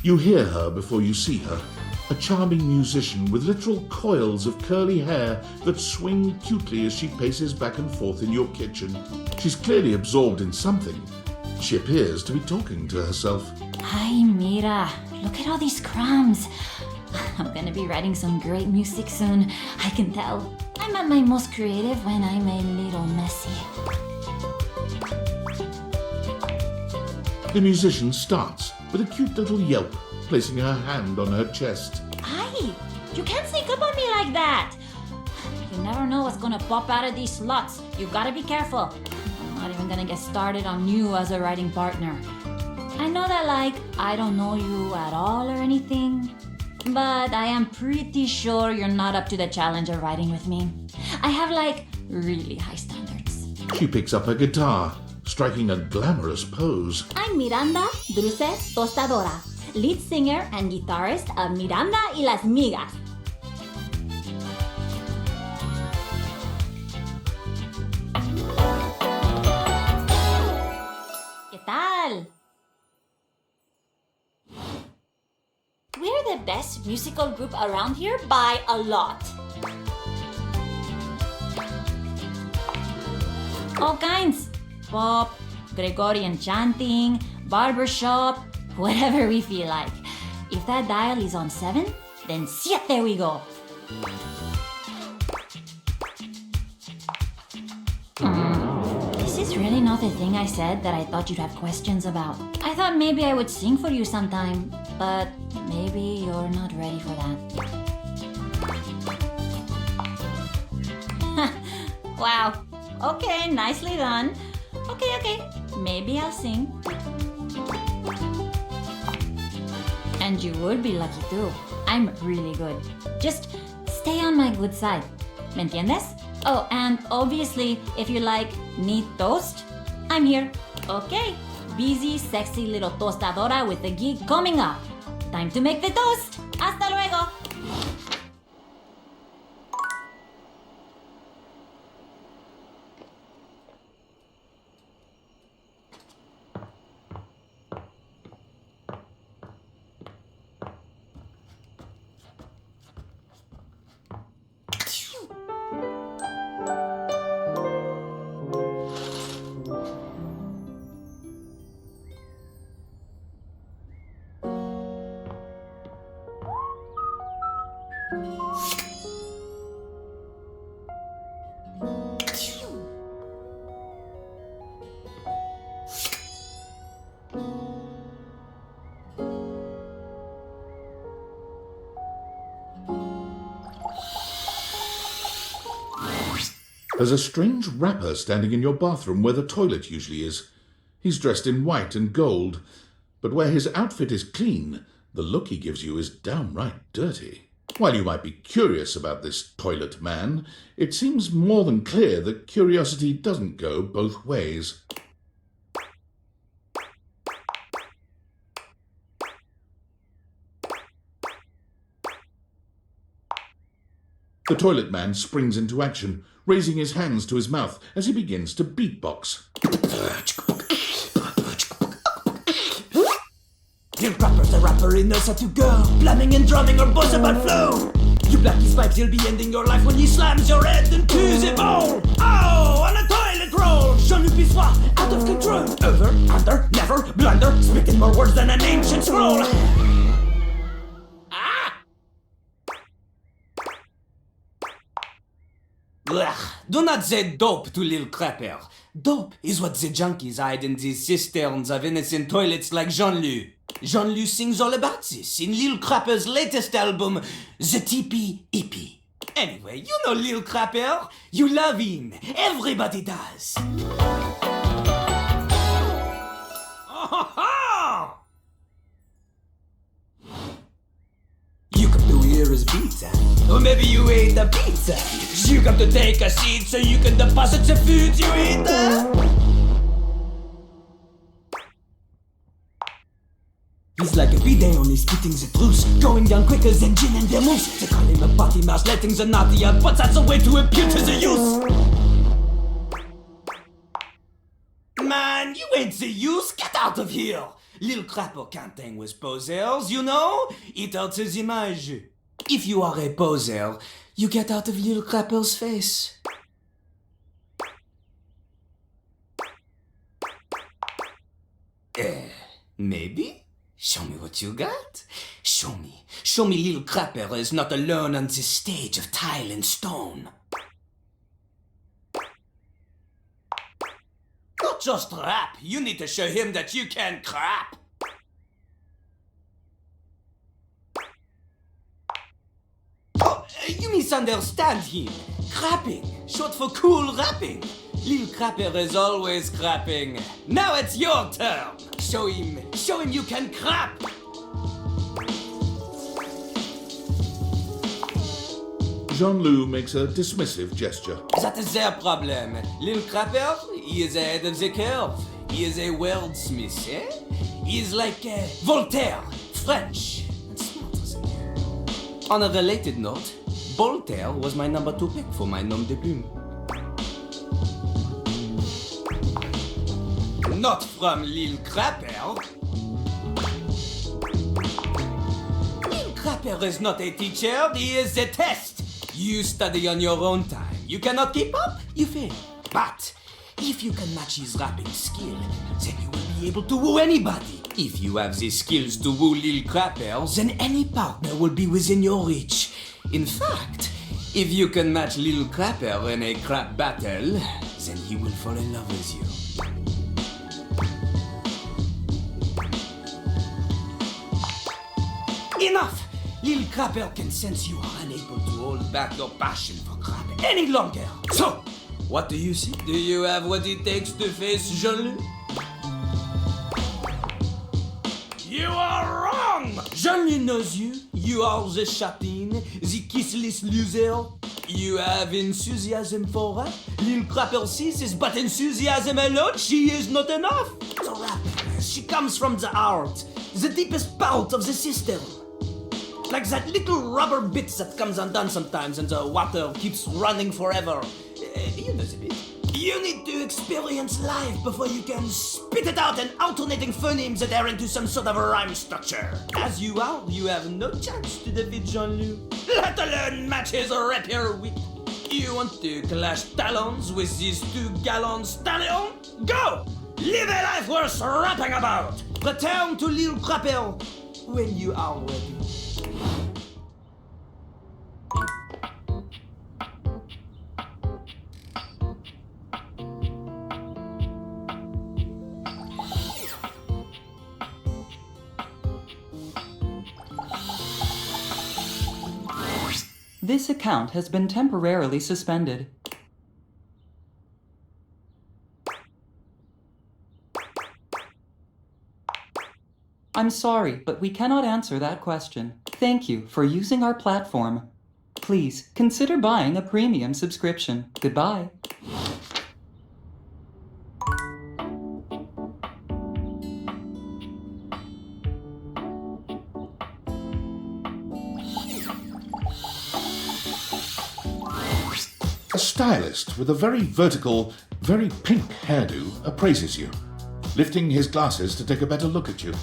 You hear her before you see her, a charming musician with literal coils of curly hair that swing cutely as she paces back and forth in your kitchen. She's clearly absorbed in something. She appears to be talking to herself. Hi, Mira. Look at all these crumbs. I'm gonna be writing some great music soon. I can tell. I'm at my most creative when I'm a little messy. The musician starts with a cute little yelp, placing her hand on her chest. Hi! You can't sneak up on me like that! You never know what's gonna pop out of these slots. You gotta be careful. I'm not even gonna get started on you as a writing partner. I know that, I don't know you at all or anything, but I am pretty sure you're not up to the challenge of writing with me. I have, really high standards. She picks up her guitar, striking a glamorous pose. I'm Miranda, Dulce, Tostadora, lead singer and guitarist of Miranda y las Migas. ¿Qué tal? We're the best musical group around here by a lot. All kinds. Pop, Gregorian chanting, barbershop, whatever we feel like. If that dial is on 7, then 7 we go. This is really not the thing I said that I thought you'd have questions about. I thought maybe I would sing for you sometime, but maybe you're not ready for that. Wow. Okay, nicely done. Okay. Maybe I'll sing. And you would be lucky too. I'm really good. Just stay on my good side. ¿Me entiendes? Oh, and obviously, if you need toast, I'm here. Okay. Busy, sexy little tostadora with the gig coming up. Time to make the toast. Hasta luego. There's a strange rapper standing in your bathroom where the toilet usually is. He's dressed in white and gold, but where his outfit is clean, the look he gives you is downright dirty. While you might be curious about this toilet man, it seems more than clear that curiosity doesn't go both ways. The toilet man springs into action, raising his hands to his mouth as he begins to beatbox. Your rapper's a rapper, he knows how to go. Blamming and drumming or boss about flow. You black his pipes, he'll be ending your life when he slams your head into the bowl. Oh, on a toilet roll. Jean-loo Pissoir, out of control. Over, under, never, blunder. Spitting more words than an ancient scroll. Ugh, do not say dope to Lil Crapper. Dope is what the junkies hide in the cisterns of innocent toilets like Jean-loo. Jean-loo sings all about this in Lil Crapper's latest album, The TP EP. Anyway, you know Lil Crapper. You love him. Everybody does. You come to hear his pizza, or maybe you ate the pizza. You come to take a seat so you can deposit the food you eat. He's like a bidet, only spitting the truth, going down quicker than gin and vermouth. They call him a potty mouse, letting the naughty out, but that's a way to impute to the youth. Man, you ain't the youth, get out of here! Lil Crapper can't hang with posers, you know? It hurts his image. If you are a poser, you get out of Lil Crapper's face. Maybe? Show me what you got. Show me Lil Crapper is not alone on this stage of tile and stone. Not just rap, you need to show him that you can crap. Oh, you misunderstand him. Crapping, short for cool rapping. Lil Crapper is always crapping. Now it's your turn. Show him you can crap. Jean-loo makes a dismissive gesture. That is their problem. Lil Crapper, he is ahead of the curve. He is a wordsmith, eh? He is like Voltaire, French, and smarter than you. On a related note, Voltaire was my number 2 pick for my nom de plume. Not from Lil Crapper. Lil Crapper is not a teacher, he is a test. You study on your own time. You cannot keep up, you fail. But if you can match his rapping skill, then you will be able to woo anybody. If you have the skills to woo Lil Crapper, then any partner will be within your reach. In fact, if you can match Lil Crapper in a crap battle, then he will fall in love with you. Enough! Lil Crapper can sense you are unable to hold back your passion for crap any longer. So, what do you see? Do you have what it takes to face Jean-loo? You are wrong! Jean-loo knows you. You are the chatin, the kissless loser. You have enthusiasm for rap. Lil Crapper sees this, but enthusiasm alone, she is not enough. The rap, she comes from the heart, the deepest part of the system. Like that little rubber bit that comes undone sometimes and the water keeps running forever. You know the bit. You need to experience life before you can spit it out in alternating phonemes that are into some sort of a rhyme structure. As you are, you have no chance to defeat Jean-loo, let alone match his rapier wit. You want to clash talons with these 2 gallant stallions? Go! Live a life worth rapping about! Return to Lil Crapper when you are ready. This account has been temporarily suspended. I'm sorry, but we cannot answer that question. Thank you for using our platform. Please consider buying a premium subscription. Goodbye. A stylist with a very vertical, very pink hairdo appraises you, lifting his glasses to take a better look at you.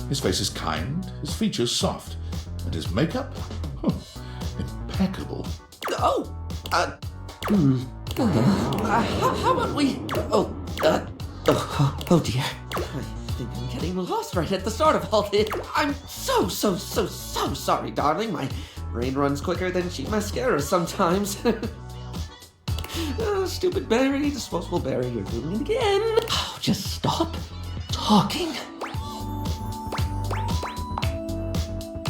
His face is kind, his features soft, and his makeup? Impeccable. How about we... Oh dear. I think I'm getting lost right at the start of all this. I'm so sorry, darling. My brain runs quicker than cheap mascara sometimes. Stupid Barry, disposable Barry, you're doing it again. Oh, just stop talking.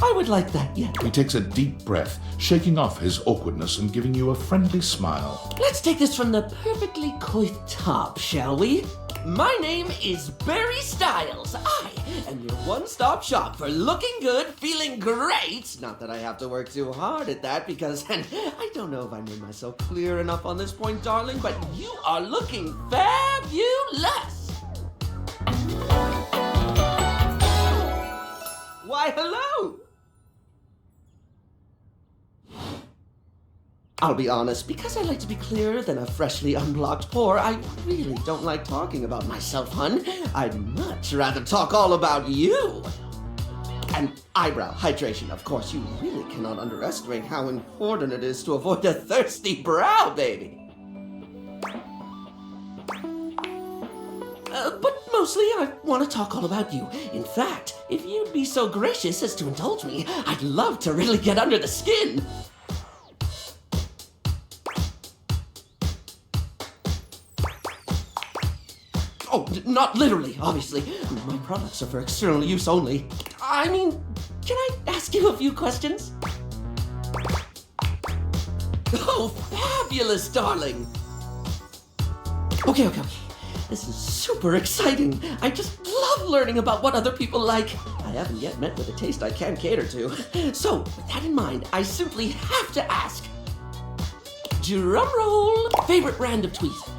I would like that, yeah. He takes a deep breath, shaking off his awkwardness and giving you a friendly smile. Let's take this from the perfectly coiffed top, shall we? My name is Barry Styles. I am your one-stop shop for looking good, feeling great. Not that I have to work too hard at that because, and I don't know if I made myself clear enough on this point, darling, but you are looking fabulous. Why, hello. I'll be honest, because I like to be clearer than a freshly unblocked pore, I really don't like talking about myself, hun. I'd much rather talk all about you. And eyebrow hydration, of course. You really cannot underestimate how important it is to avoid a thirsty brow, baby. But mostly I want to talk all about you. In fact, if you'd be so gracious as to indulge me, I'd love to really get under the skin. Oh, not literally, obviously. My products are for external use only. I mean, can I ask you a few questions? Oh, fabulous, darling. Okay. This is super exciting. I just love learning about what other people like. I haven't yet met with a taste I can cater to. So, with that in mind, I simply have to ask. Drum roll. Favorite brand of tweezers?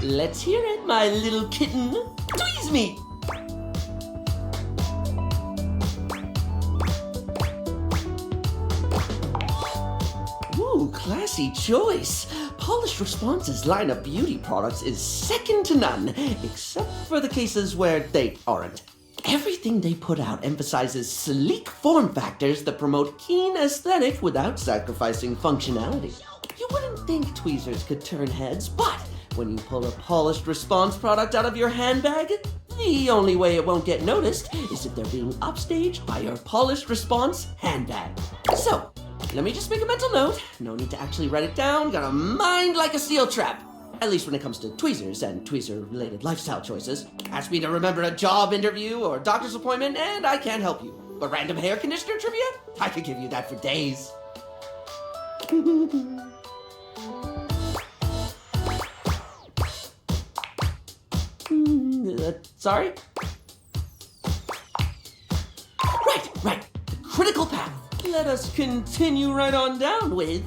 Let's hear it, my little kitten. Tweeze me! Ooh, classy choice. Polished Response's line of beauty products is second to none, except for the cases where they aren't. Everything they put out emphasizes sleek form factors that promote keen aesthetic without sacrificing functionality. You wouldn't think tweezers could turn heads, but when you pull a Polished Response product out of your handbag, the only way it won't get noticed is if they're being upstaged by your Polished Response handbag. So, let me just make a mental note. No need to actually write it down. Got a mind like a steel trap. At least when it comes to tweezers and tweezer-related lifestyle choices. Ask me to remember a job interview or doctor's appointment, and I can't help you. But random hair conditioner trivia? I could give you that for days. Sorry? Right. The critical path. Let us continue right on down with...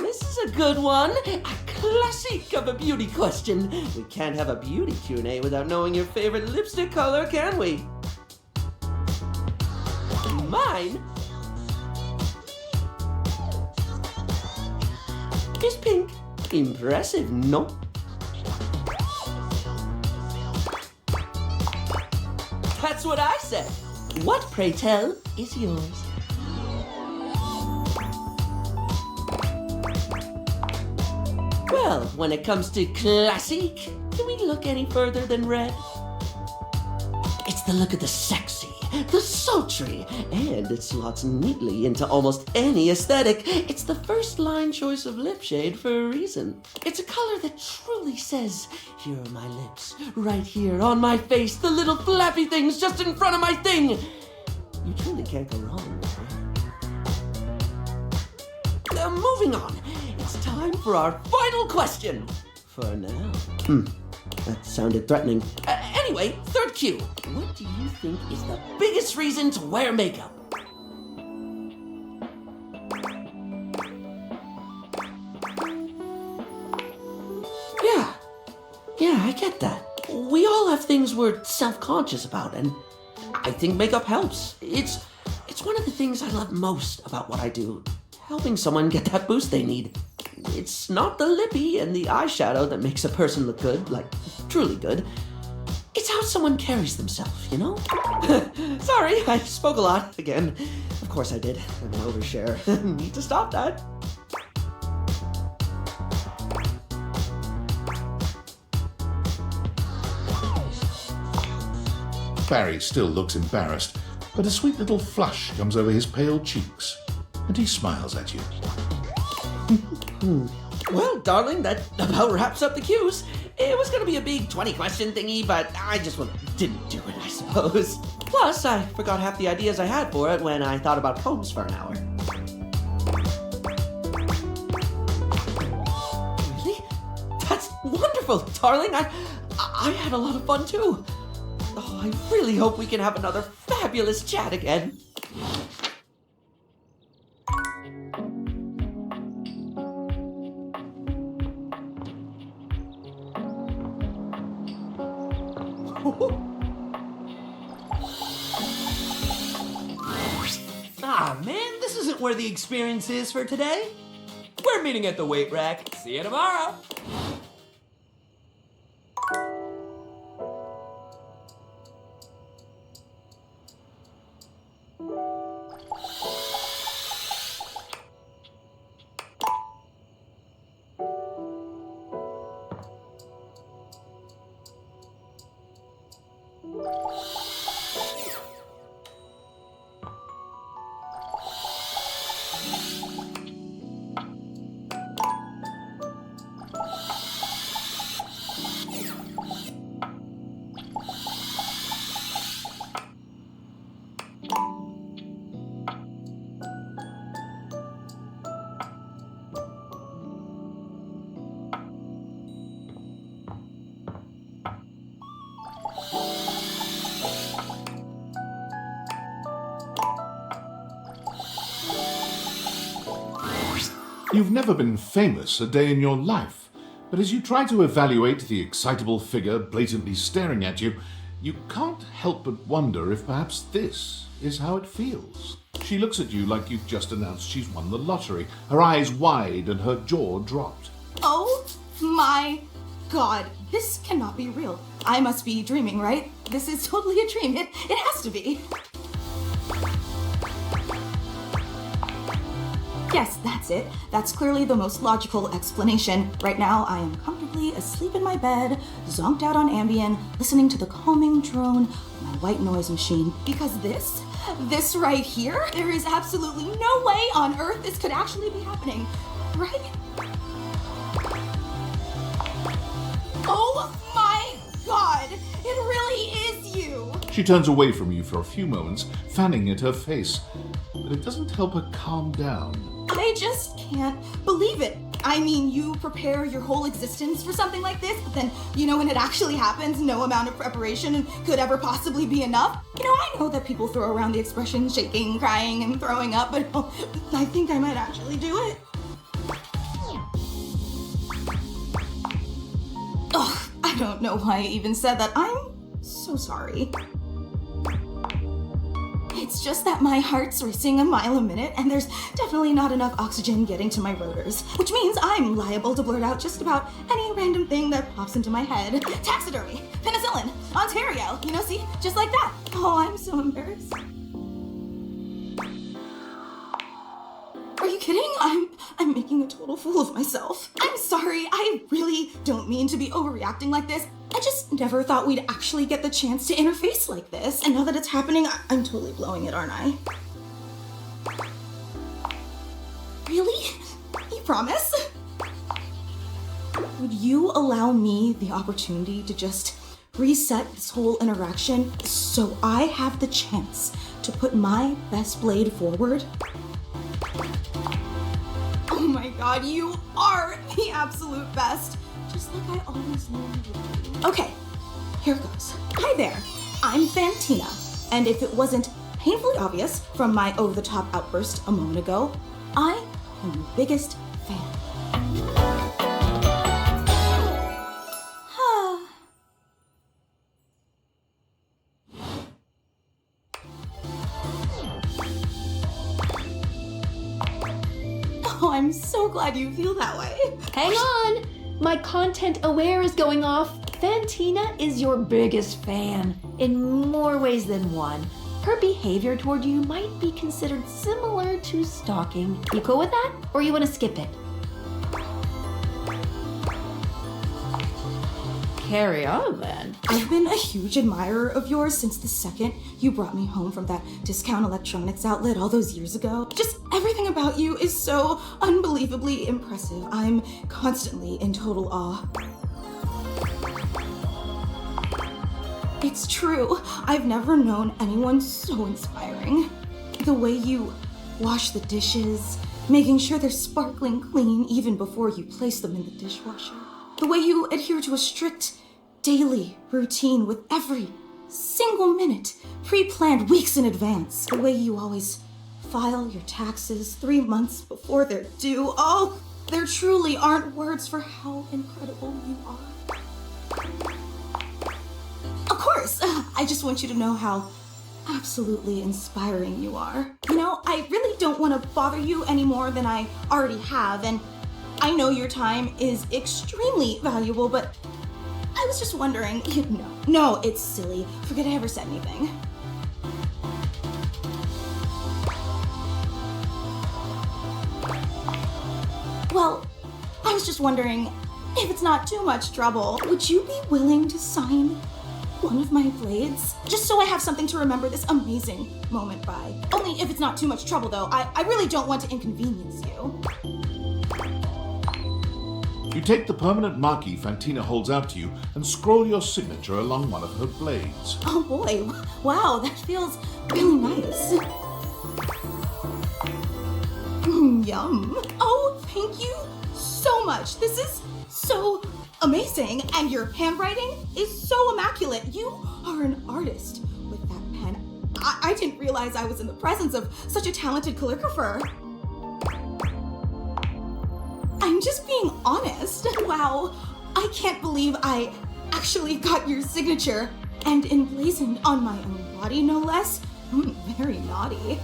This is a good one. A classic of a beauty question. We can't have a beauty Q&A without knowing your favorite lipstick color, can we? Mine is pink. Impressive, no? That's what I said. What, pray tell, is yours? Well, when it comes to classic, can we look any further than red? It's the look of the sexy, the sultry, and it slots neatly into almost any aesthetic. It's the first line choice of lip shade for a reason. It's a color that truly says, here are my lips, right here on my face, the little flappy things just in front of my thing. You truly can't go wrong with it. Moving on, It's time for our final question. For now. That sounded threatening. Anyway, third cue. What do you think is the biggest reason to wear makeup? Yeah, I get that. We all have things we're self-conscious about, and I think makeup helps. It's one of the things I love most about what I do, helping someone get that boost they need. It's not the lippy and the eyeshadow that makes a person look good, like truly good. It's how someone carries themselves, you know? Sorry, I spoke a lot again. Of course I did. I'm an overshare. Need to stop that. Barry still looks embarrassed, but a sweet little flush comes over his pale cheeks, and he smiles at you. Well, darling, that about wraps up the cues. It was going to be a big 20-question thingy, but I just didn't do it, I suppose. Plus, I forgot half the ideas I had for it when I thought about poems for an hour. Really? That's wonderful, darling. I had a lot of fun, too. Oh, I really hope we can have another fabulous chat again. Man, this isn't where the experience is for today. We're meeting at the weight rack. See you tomorrow. You've never been famous a day in your life, but as you try to evaluate the excitable figure blatantly staring at you, you can't help but wonder if perhaps this is how it feels. She looks at you like you've just announced she's won the lottery, her eyes wide and her jaw dropped. Oh my god, this cannot be real. I must be dreaming, right? This is totally a dream. It has to be. Yes, that's it. That's clearly the most logical explanation. Right now, I am comfortably asleep in my bed, zonked out on Ambien, listening to the calming drone of my white noise machine. Because this right here, there is absolutely no way on earth this could actually be happening, right? Oh my god, it really is you! She turns away from you for a few moments, fanning at her face, but it doesn't help her calm down. I just can't believe it. I mean, you prepare your whole existence for something like this, but then, when it actually happens, no amount of preparation could ever possibly be enough. I know that people throw around the expression shaking, crying, and throwing up, but I think I might actually do it. Ugh, I don't know why I even said that. I'm so sorry. It's just that my heart's racing a mile a minute, and there's definitely not enough oxygen getting to my rotors, which means I'm liable to blurt out just about any random thing that pops into my head. Taxidermy, penicillin, Ontario, see, just like that. Oh, I'm so embarrassed. Are you kidding? I'm making a total fool of myself. I'm sorry, I really don't mean to be overreacting like this. I just never thought we'd actually get the chance to interface like this. And now that it's happening, I'm totally blowing it, aren't I? Really? You promise? Would you allow me the opportunity to just reset this whole interaction so I have the chance to put my best blade forward? Oh my god. god, you are the absolute best. Just like I always knew you would be. Okay, here goes. Hi there, I'm Fantina, and if it wasn't painfully obvious from my over-the-top outburst a moment ago, I am your biggest fan. Oh, I'm so glad you feel that way. Hang on! My content aware is going off. Fantina is your biggest fan, in more ways than one. Her behavior toward you might be considered similar to stalking. You cool with that? Or you want to skip it? Carry on, then. I've been a huge admirer of yours since the second you brought me home from that discount electronics outlet all those years ago. Just everything about you is so unbelievably impressive. I'm constantly in total awe. It's true. I've never known anyone so inspiring. The way you wash the dishes, making sure they're sparkling clean even before you place them in the dishwasher. The way you adhere to a strict daily routine with every single minute pre-planned weeks in advance. The way you always file your taxes 3 months before they're due. Oh, there truly aren't words for how incredible you are. Of course, I just want you to know how absolutely inspiring you are. You know, I really don't want to bother you any more than I already have, and I know your time is extremely valuable, but I was just wondering, no, it's silly. Forget I ever said anything. Well, I was just wondering, if it's not too much trouble, would you be willing to sign one of my blades? Just so I have something to remember this amazing moment by. Only if it's not too much trouble, though. I really don't want to inconvenience you. You take the permanent marquee Fantina holds out to you and scroll your signature along one of her blades. Oh boy, wow, that feels really nice. Yum. Oh, thank you so much. This is so amazing, and your handwriting is so immaculate. You are an artist with that pen. I didn't realize I was in the presence of such a talented calligrapher. I'm just being honest. Wow, I can't believe I actually got your signature and emblazoned on my own body, no less. Very naughty.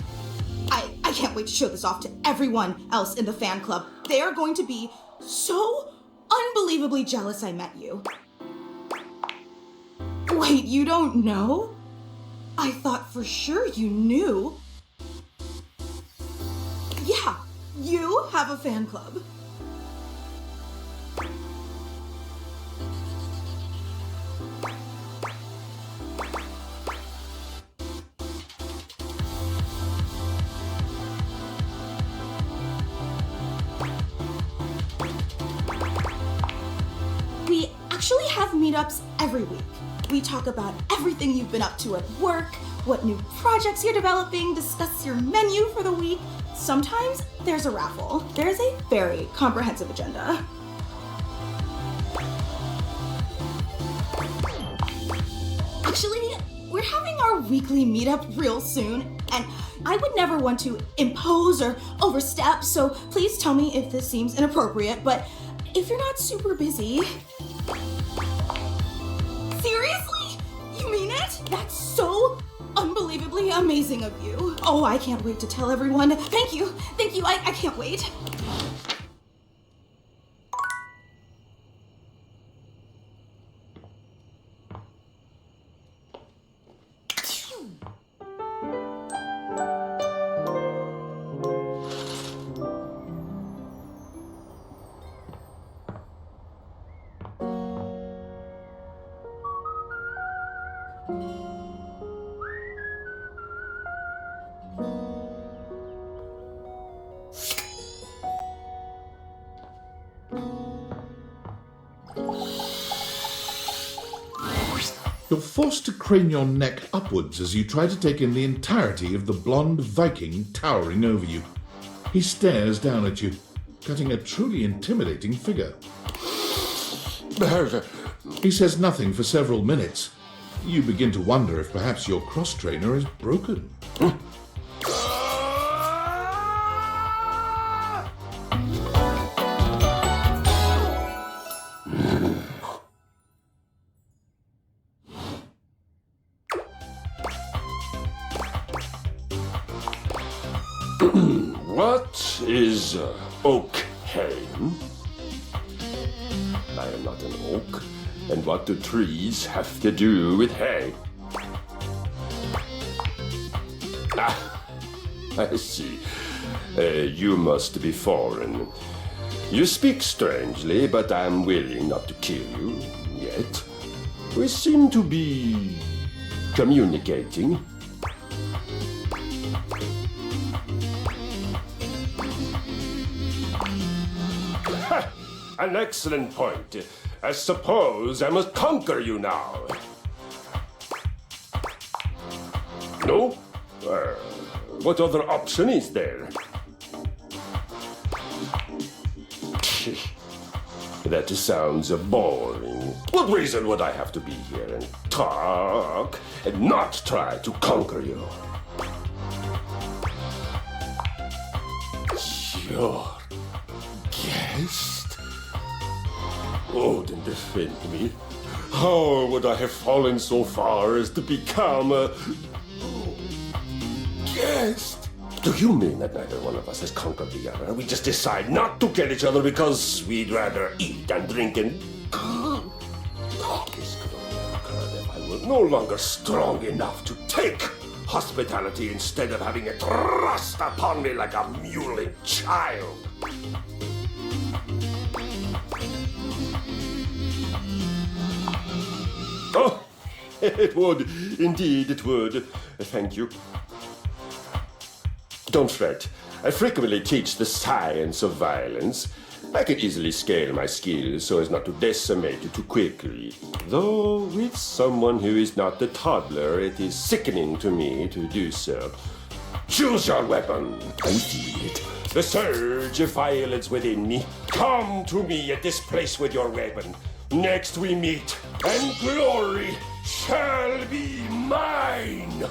I can't wait to show this off to everyone else in the fan club. They are going to be so unbelievably jealous I met you. Wait, you don't know? I thought for sure you knew. Yeah, you have a fan club. We actually have meetups every week. We talk about everything you've been up to at work, what new projects you're developing, discuss your menu for the week. Sometimes there's a raffle. There's a very comprehensive agenda. Actually, we're having our weekly meetup real soon, and I would never want to impose or overstep, so please tell me if this seems inappropriate, but if you're not super busy... Seriously? You mean it? That's so unbelievably amazing of you. Oh, I can't wait to tell everyone. Thank you, I can't wait. You're forced to crane your neck upwards as you try to take in the entirety of the blonde Viking towering over you. He stares down at you. cutting a truly intimidating figure. He says nothing for several minutes. You begin to wonder if perhaps your cross-trainer is broken. What is okay? I am not an oak. And what do trees have to do with hay? Ah, I see. You must be foreign. You speak strangely, but I'm willing not to kill you yet. We seem to be communicating. Ha! An excellent point. I suppose I must conquer you now. No? What other option is there? That sounds boring. What reason would I have to be here and talk and not try to conquer you? Your guest? Oh, then defend me. How would I have fallen so far as to become a guest? Do you mean that neither one of us has conquered the other? We just decide not to kill each other because we'd rather eat and drink and... This could only have occurred if I were no longer strong enough to take hospitality instead of having it thrust upon me like a mewling child. Oh, it would. Indeed, it would. Thank you. Don't fret. I frequently teach the science of violence. I can easily scale my skills so as not to decimate you too quickly. Though with someone who is not a toddler, it is sickening to me to do so. Choose your weapon. I feel it. The surge of violence within me. Come to me at this place with your weapon. Next we meet, and glory shall be mine!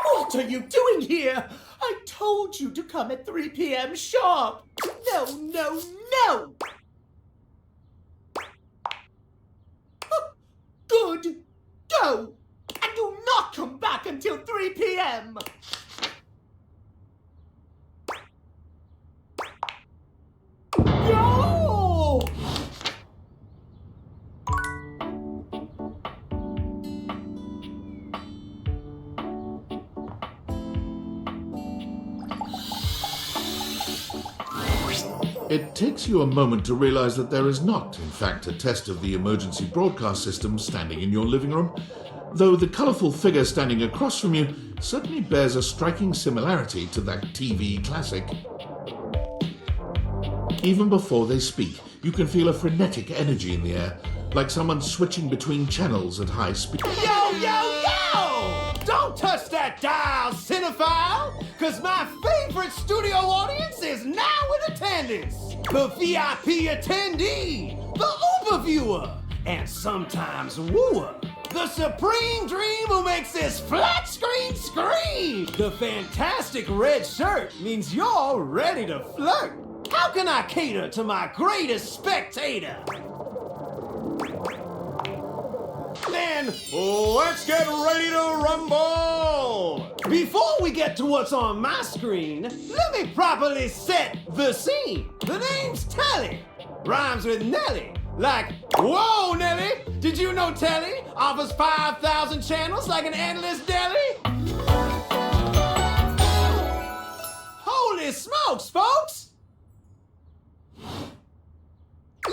What are you doing here? I told you to come at 3 p.m. sharp! No, no, no! Good! Go! And do not come back until 3 p.m.! No! It takes you a moment to realize that there is not, in fact, a test of the emergency broadcast system standing in your living room, though the colourful figure standing across from you certainly bears a striking similarity to that TV classic. Even before they speak, you can feel a frenetic energy in the air, like someone switching between channels at high speed. Yo, yo, yo! Don't touch that dial, cinephile! Cause my favorite studio audience is now in attendance! The VIP attendee! The Uber viewer! And sometimes wooer! The supreme dream who makes this flat screen scream! The fantastic red shirt means you're ready to flirt! How can I cater to my greatest spectator? Then, let's get ready to rumble! Before we get to what's on my screen, let me properly set the scene. The name's Telly. Rhymes with Nelly. Like, whoa, Nelly! Did you know Telly offers 5,000 channels like an endless deli? Holy smokes, folks!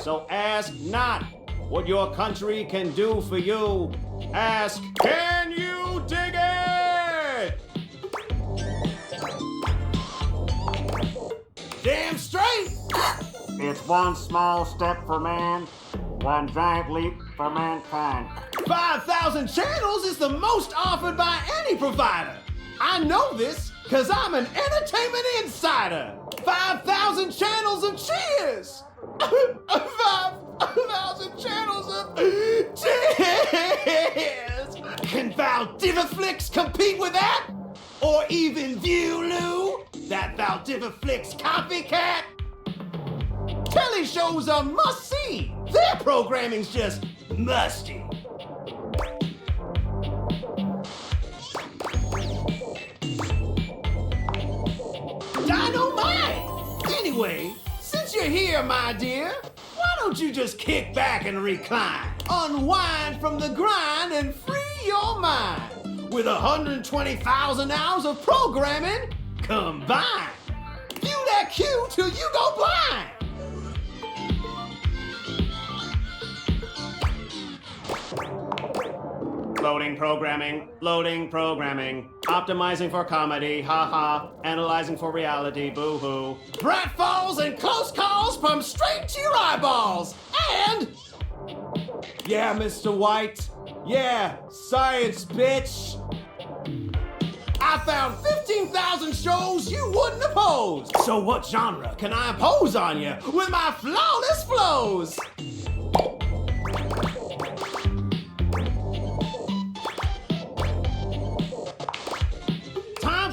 So ask not what your country can do for you. Ask, can you dig it? Damn straight! It's one small step for man, One giant leap for mankind. 5,000 channels is the most offered by any provider. I know this because I'm an entertainment insider. 5,000 channels of cheers. 5,000 channels of cheers. Can Valdiviflix compete with that? Or even jean-loo, that Valdiviflix copycat? Telly shows are must-see. Their programming's just musty. Dynamite! Anyway, since you're here, my dear, why don't you just kick back and recline? Unwind from the grind and free your mind. With 120,000 hours of programming combined. View that cue till you go blind. Loading programming, optimizing for comedy, haha, analyzing for reality, boo-hoo. Pratfalls and close calls from straight to your eyeballs, and... Yeah, Mr. White. Yeah, science, bitch. I found 15,000 shows you wouldn't oppose. So what genre can I impose on you with my flawless flows?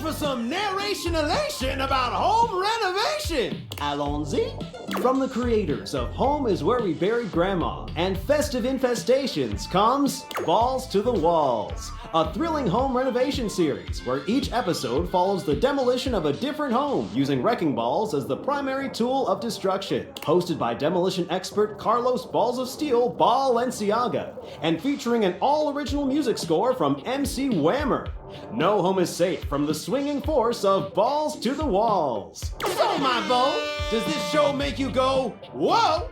For some narration elation about home renovation. Allons-y. From the creators of Home is Where We Buried Grandma and Festive Infestations comes Balls to the Walls, a thrilling home renovation series where each episode follows the demolition of a different home using wrecking balls as the primary tool of destruction. Hosted by demolition expert Carlos Balls of Steel Balenciaga and featuring an all-original music score from MC Whammer. No home is safe from the swinging force of Balls to the Walls. So, my Beau, does this show make you go, whoa?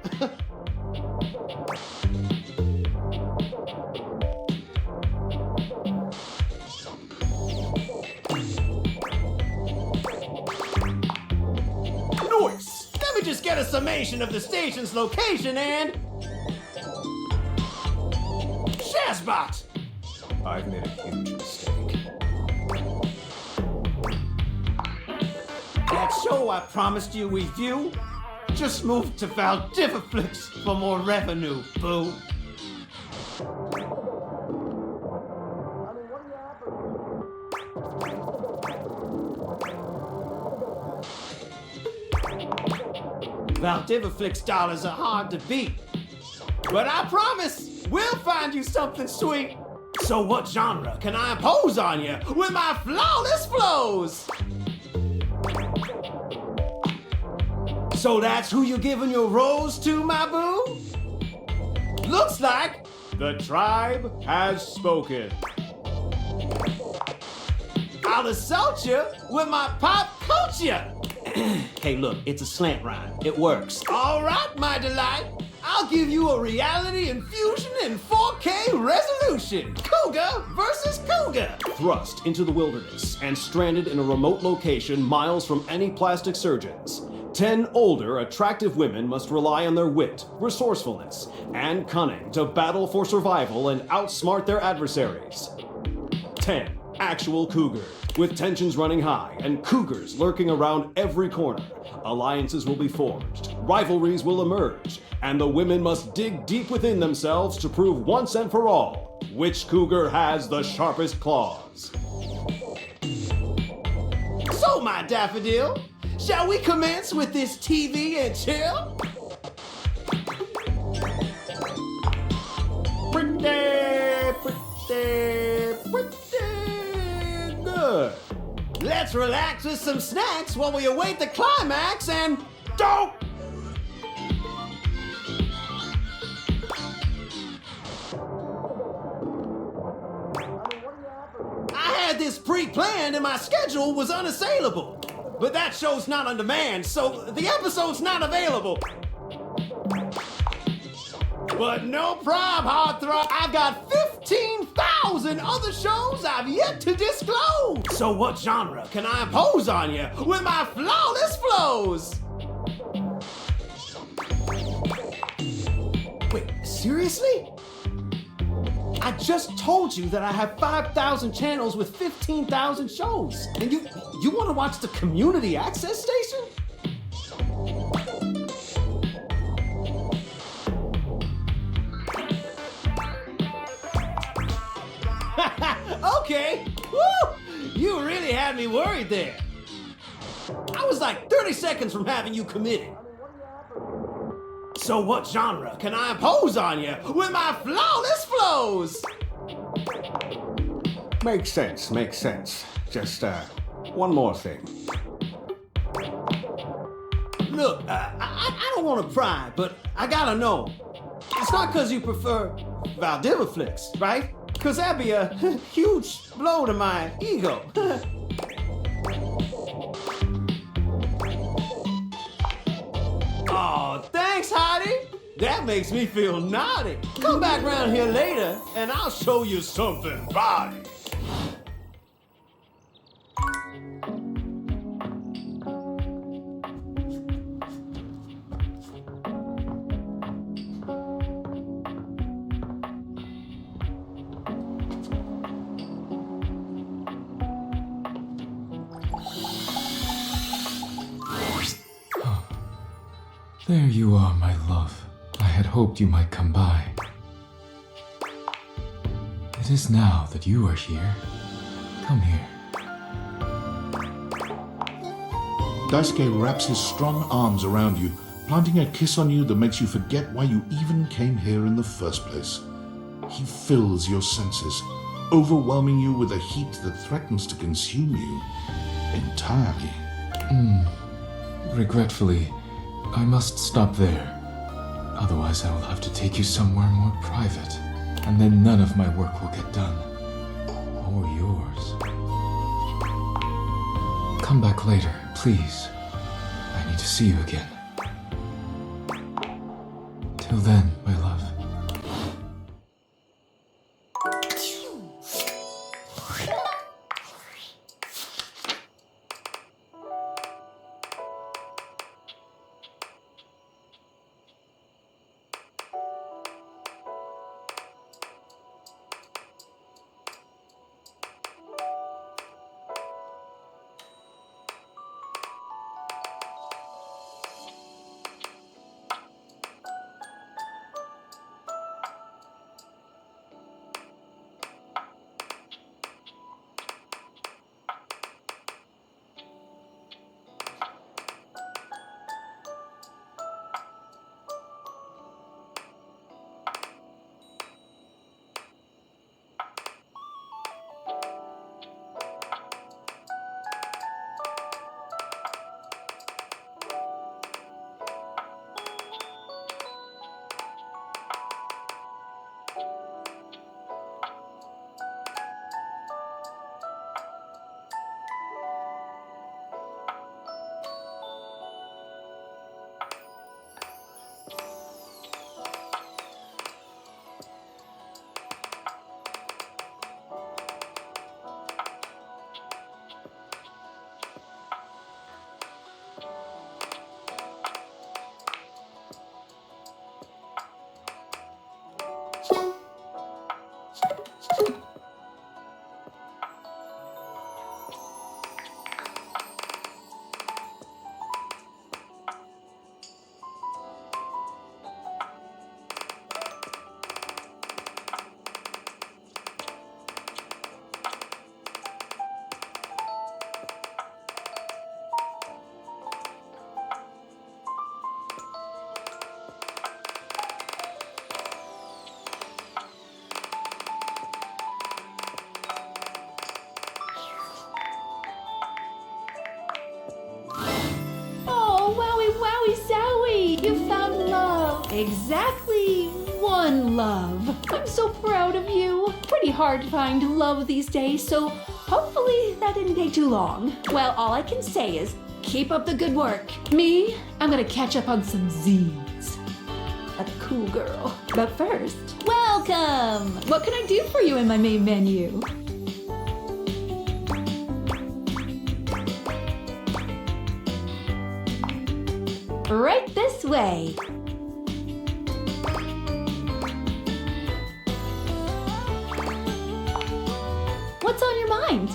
Nice! Let me just get a summation of the station's location and... Shazbot! I've made a huge mistake. That show I promised you we'd view just moved to Valdiviflix for more revenue, boo. Valdiviflix dollars are hard to beat. But I promise we'll find you something sweet. So what genre can I impose on you with my flawless flows? So that's who you're giving your rose to, my boo? Looks like the tribe has spoken. I'll assault you with my pop culture. Hey, look, it's a slant rhyme. It works. All right, my delight. I'll give you a reality infusion in 4K resolution. Cougar versus cougar. Thrust into the wilderness and stranded in a remote location miles from any plastic surgeons. 10 older, attractive women must rely on their wit, resourcefulness, and cunning to battle for survival and outsmart their adversaries. 10 actual cougars, with tensions running high and cougars lurking around every corner. Alliances will be forged, rivalries will emerge, and the women must dig deep within themselves to prove once and for all which cougar has the sharpest claws. So, my daffodil, shall we commence with this TV and chill? Pretty good. Let's relax with some snacks while we await the climax and don't. I had this pre-planned and my schedule was unassailable. But that show's not on demand, so the episode's not available. But no prob, heartthrob. I've got 15,000 other shows I've yet to disclose. So what genre can I impose on you with my flawless flows? Wait, seriously? I just told you that I have 5,000 channels with 15,000 shows. And you want to watch the community access station? Okay. Woo! You really had me worried there. I was like 30 seconds from having you committed. So what genre can I impose on you with my flawless flows? Makes sense. Just, one more thing. Look, I don't want to pry, but I gotta know. It's not because you prefer Valdiva flicks, right? Because that'd be a huge blow to my ego. Oh, thanks, Hottie. That makes me feel naughty. Come back round here later, and I'll show you something body. There you are, my love. I had hoped you might come by. It is now that you are here. Come here. Daisuke wraps his strong arms around you, planting a kiss on you that makes you forget why you even came here in the first place. He fills your senses, overwhelming you with a heat that threatens to consume you entirely. Regretfully, I must stop there. Otherwise, I will have to take you somewhere more private, and then none of my work will get done. Or yours. Come back later, please. I need to see you again. Till then, my love. Exactly one love. I'm so proud of you. Pretty hard to find love these days, so hopefully that didn't take too long. Well, all I can say is keep up the good work. Me, I'm gonna catch up on some zines. Like a cool girl. But first, welcome! What can I do for you in my main menu? Right this way. find.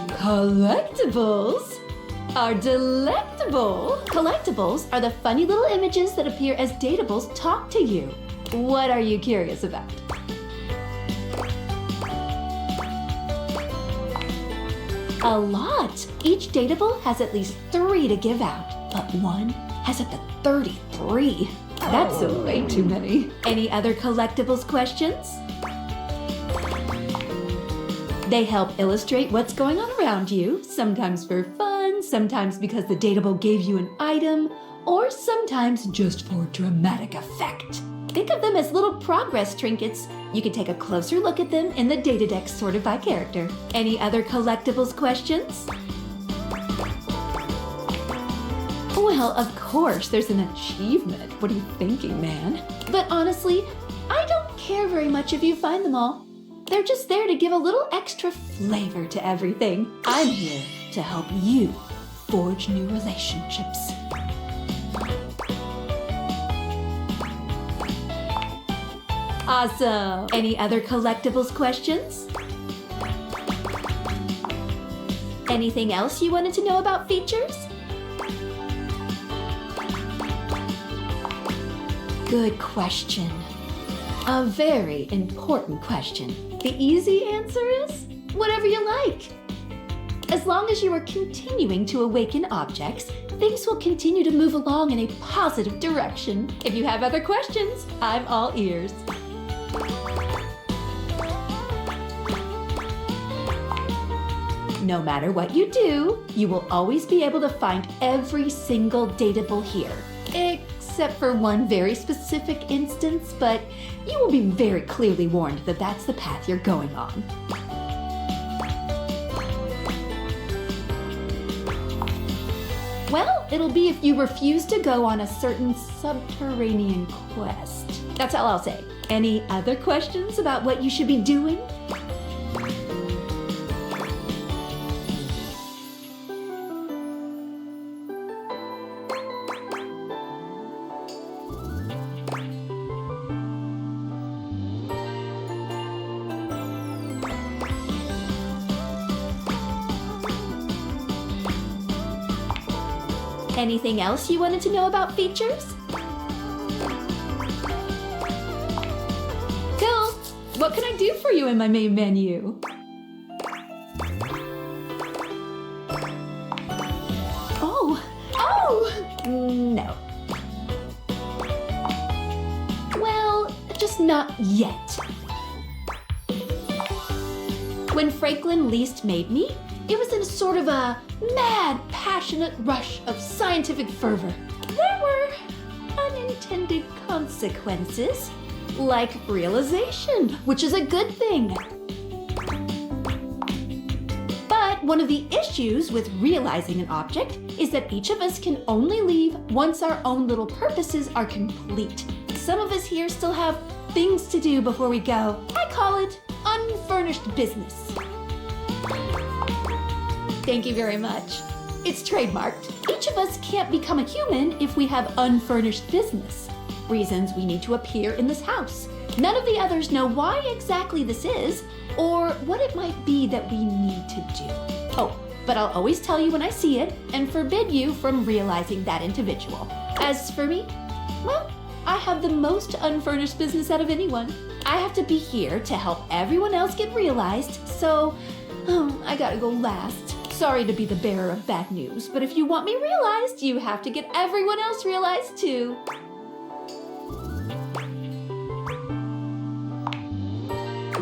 Collectibles are delectable. Collectibles are the funny little images that appear as datables talk to you. What are you curious about? A lot. Each dateable has at least 3 to give out, but one has up to 33. That's way too many. Any other collectibles questions? They help illustrate what's going on around you, sometimes for fun, sometimes because the dateable gave you an item, or sometimes just for dramatic effect. Think of them as little progress trinkets. You can take a closer look at them in the data deck sorted by character. Any other collectibles questions? Well, of course, there's an achievement. What are you thinking, man? But honestly, I don't care very much if you find them all. They're just there to give a little extra flavor to everything. I'm here to help you forge new relationships. Awesome. Any other collectibles questions? Anything else you wanted to know about features? Good question. A very important question. The easy answer is whatever you like. As long as you are continuing to awaken objects, things will continue to move along in a positive direction. If you have other questions, I'm all ears. No matter what you do, you will always be able to find every single dateable here. Except for one very specific instance, but you will be very clearly warned that that's the path you're going on. Well, it'll be if you refuse to go on a certain subterranean quest. That's all I'll say. Any other questions about what you should be doing? Anything else you wanted to know about features? Cool. What can I do for you in my main menu? No. Well, just not yet. When Franklin least made me, it was in sort of a mad, passionate rush of scientific fervor. There were unintended consequences, like realization, which is a good thing. But one of the issues with realizing an object is that each of us can only leave once our own little purposes are complete. Some of us here still have things to do before we go. I call it unfurnished business. Thank you very much. It's trademarked. Each of us can't become a human if we have unfurnished business. Reasons we need to appear in this house. None of the others know why exactly this is, or what it might be that we need to do. Oh, but I'll always tell you when I see it, and forbid you from realizing that individual. As for me, well, I have the most unfurnished business out of anyone. I have to be here to help everyone else get realized, so I gotta go last. Sorry to be the bearer of bad news, but if you want me realized, you have to get everyone else realized too.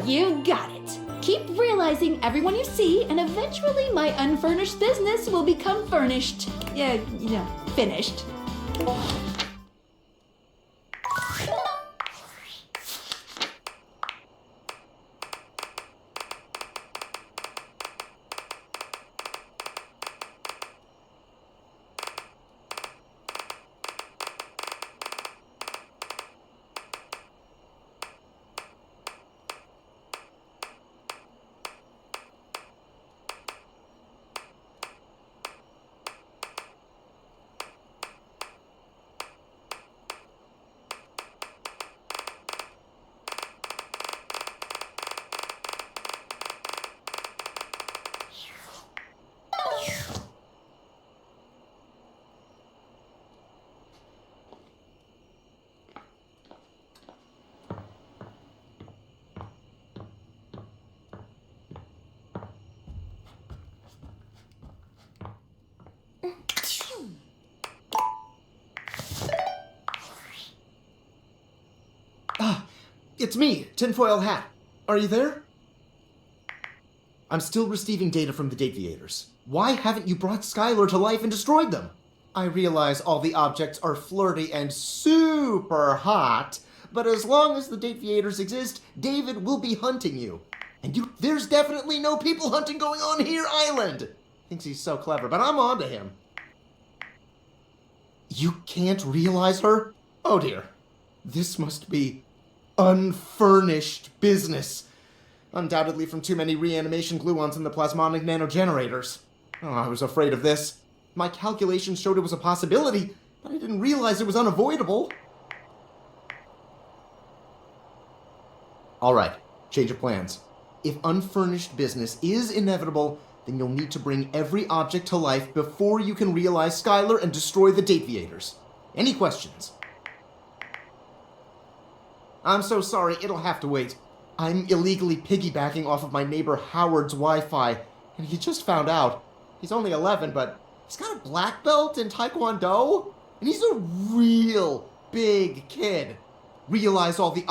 You got it. Keep realizing everyone you see, and eventually my unfurnished business will become furnished. Yeah, finished. It's me, Tinfoilhat. Are you there? I'm still receiving data from the Deviators. Why haven't you brought Skylar to life and destroyed them? I realize all the objects are flirty and super hot, but as long as the Deviators exist, David will be hunting you. And there's definitely no people hunting going on here, Island! Thinks he's so clever, but I'm on to him. You can't realize her? Oh dear. This must be unfurnished business. Undoubtedly from too many reanimation gluons in the plasmonic nanogenerators. Oh, I was afraid of this. My calculations showed it was a possibility, but I didn't realize it was unavoidable. Alright, change of plans. If unfurnished business is inevitable, then you'll need to bring every object to life before you can realize Skylar and destroy the Deviators. Any questions? I'm so sorry, it'll have to wait. I'm illegally piggybacking off of my neighbor Howard's Wi-Fi, and he just found out. He's only 11, but he's got a black belt in Taekwondo, and he's a real big kid. Realize all the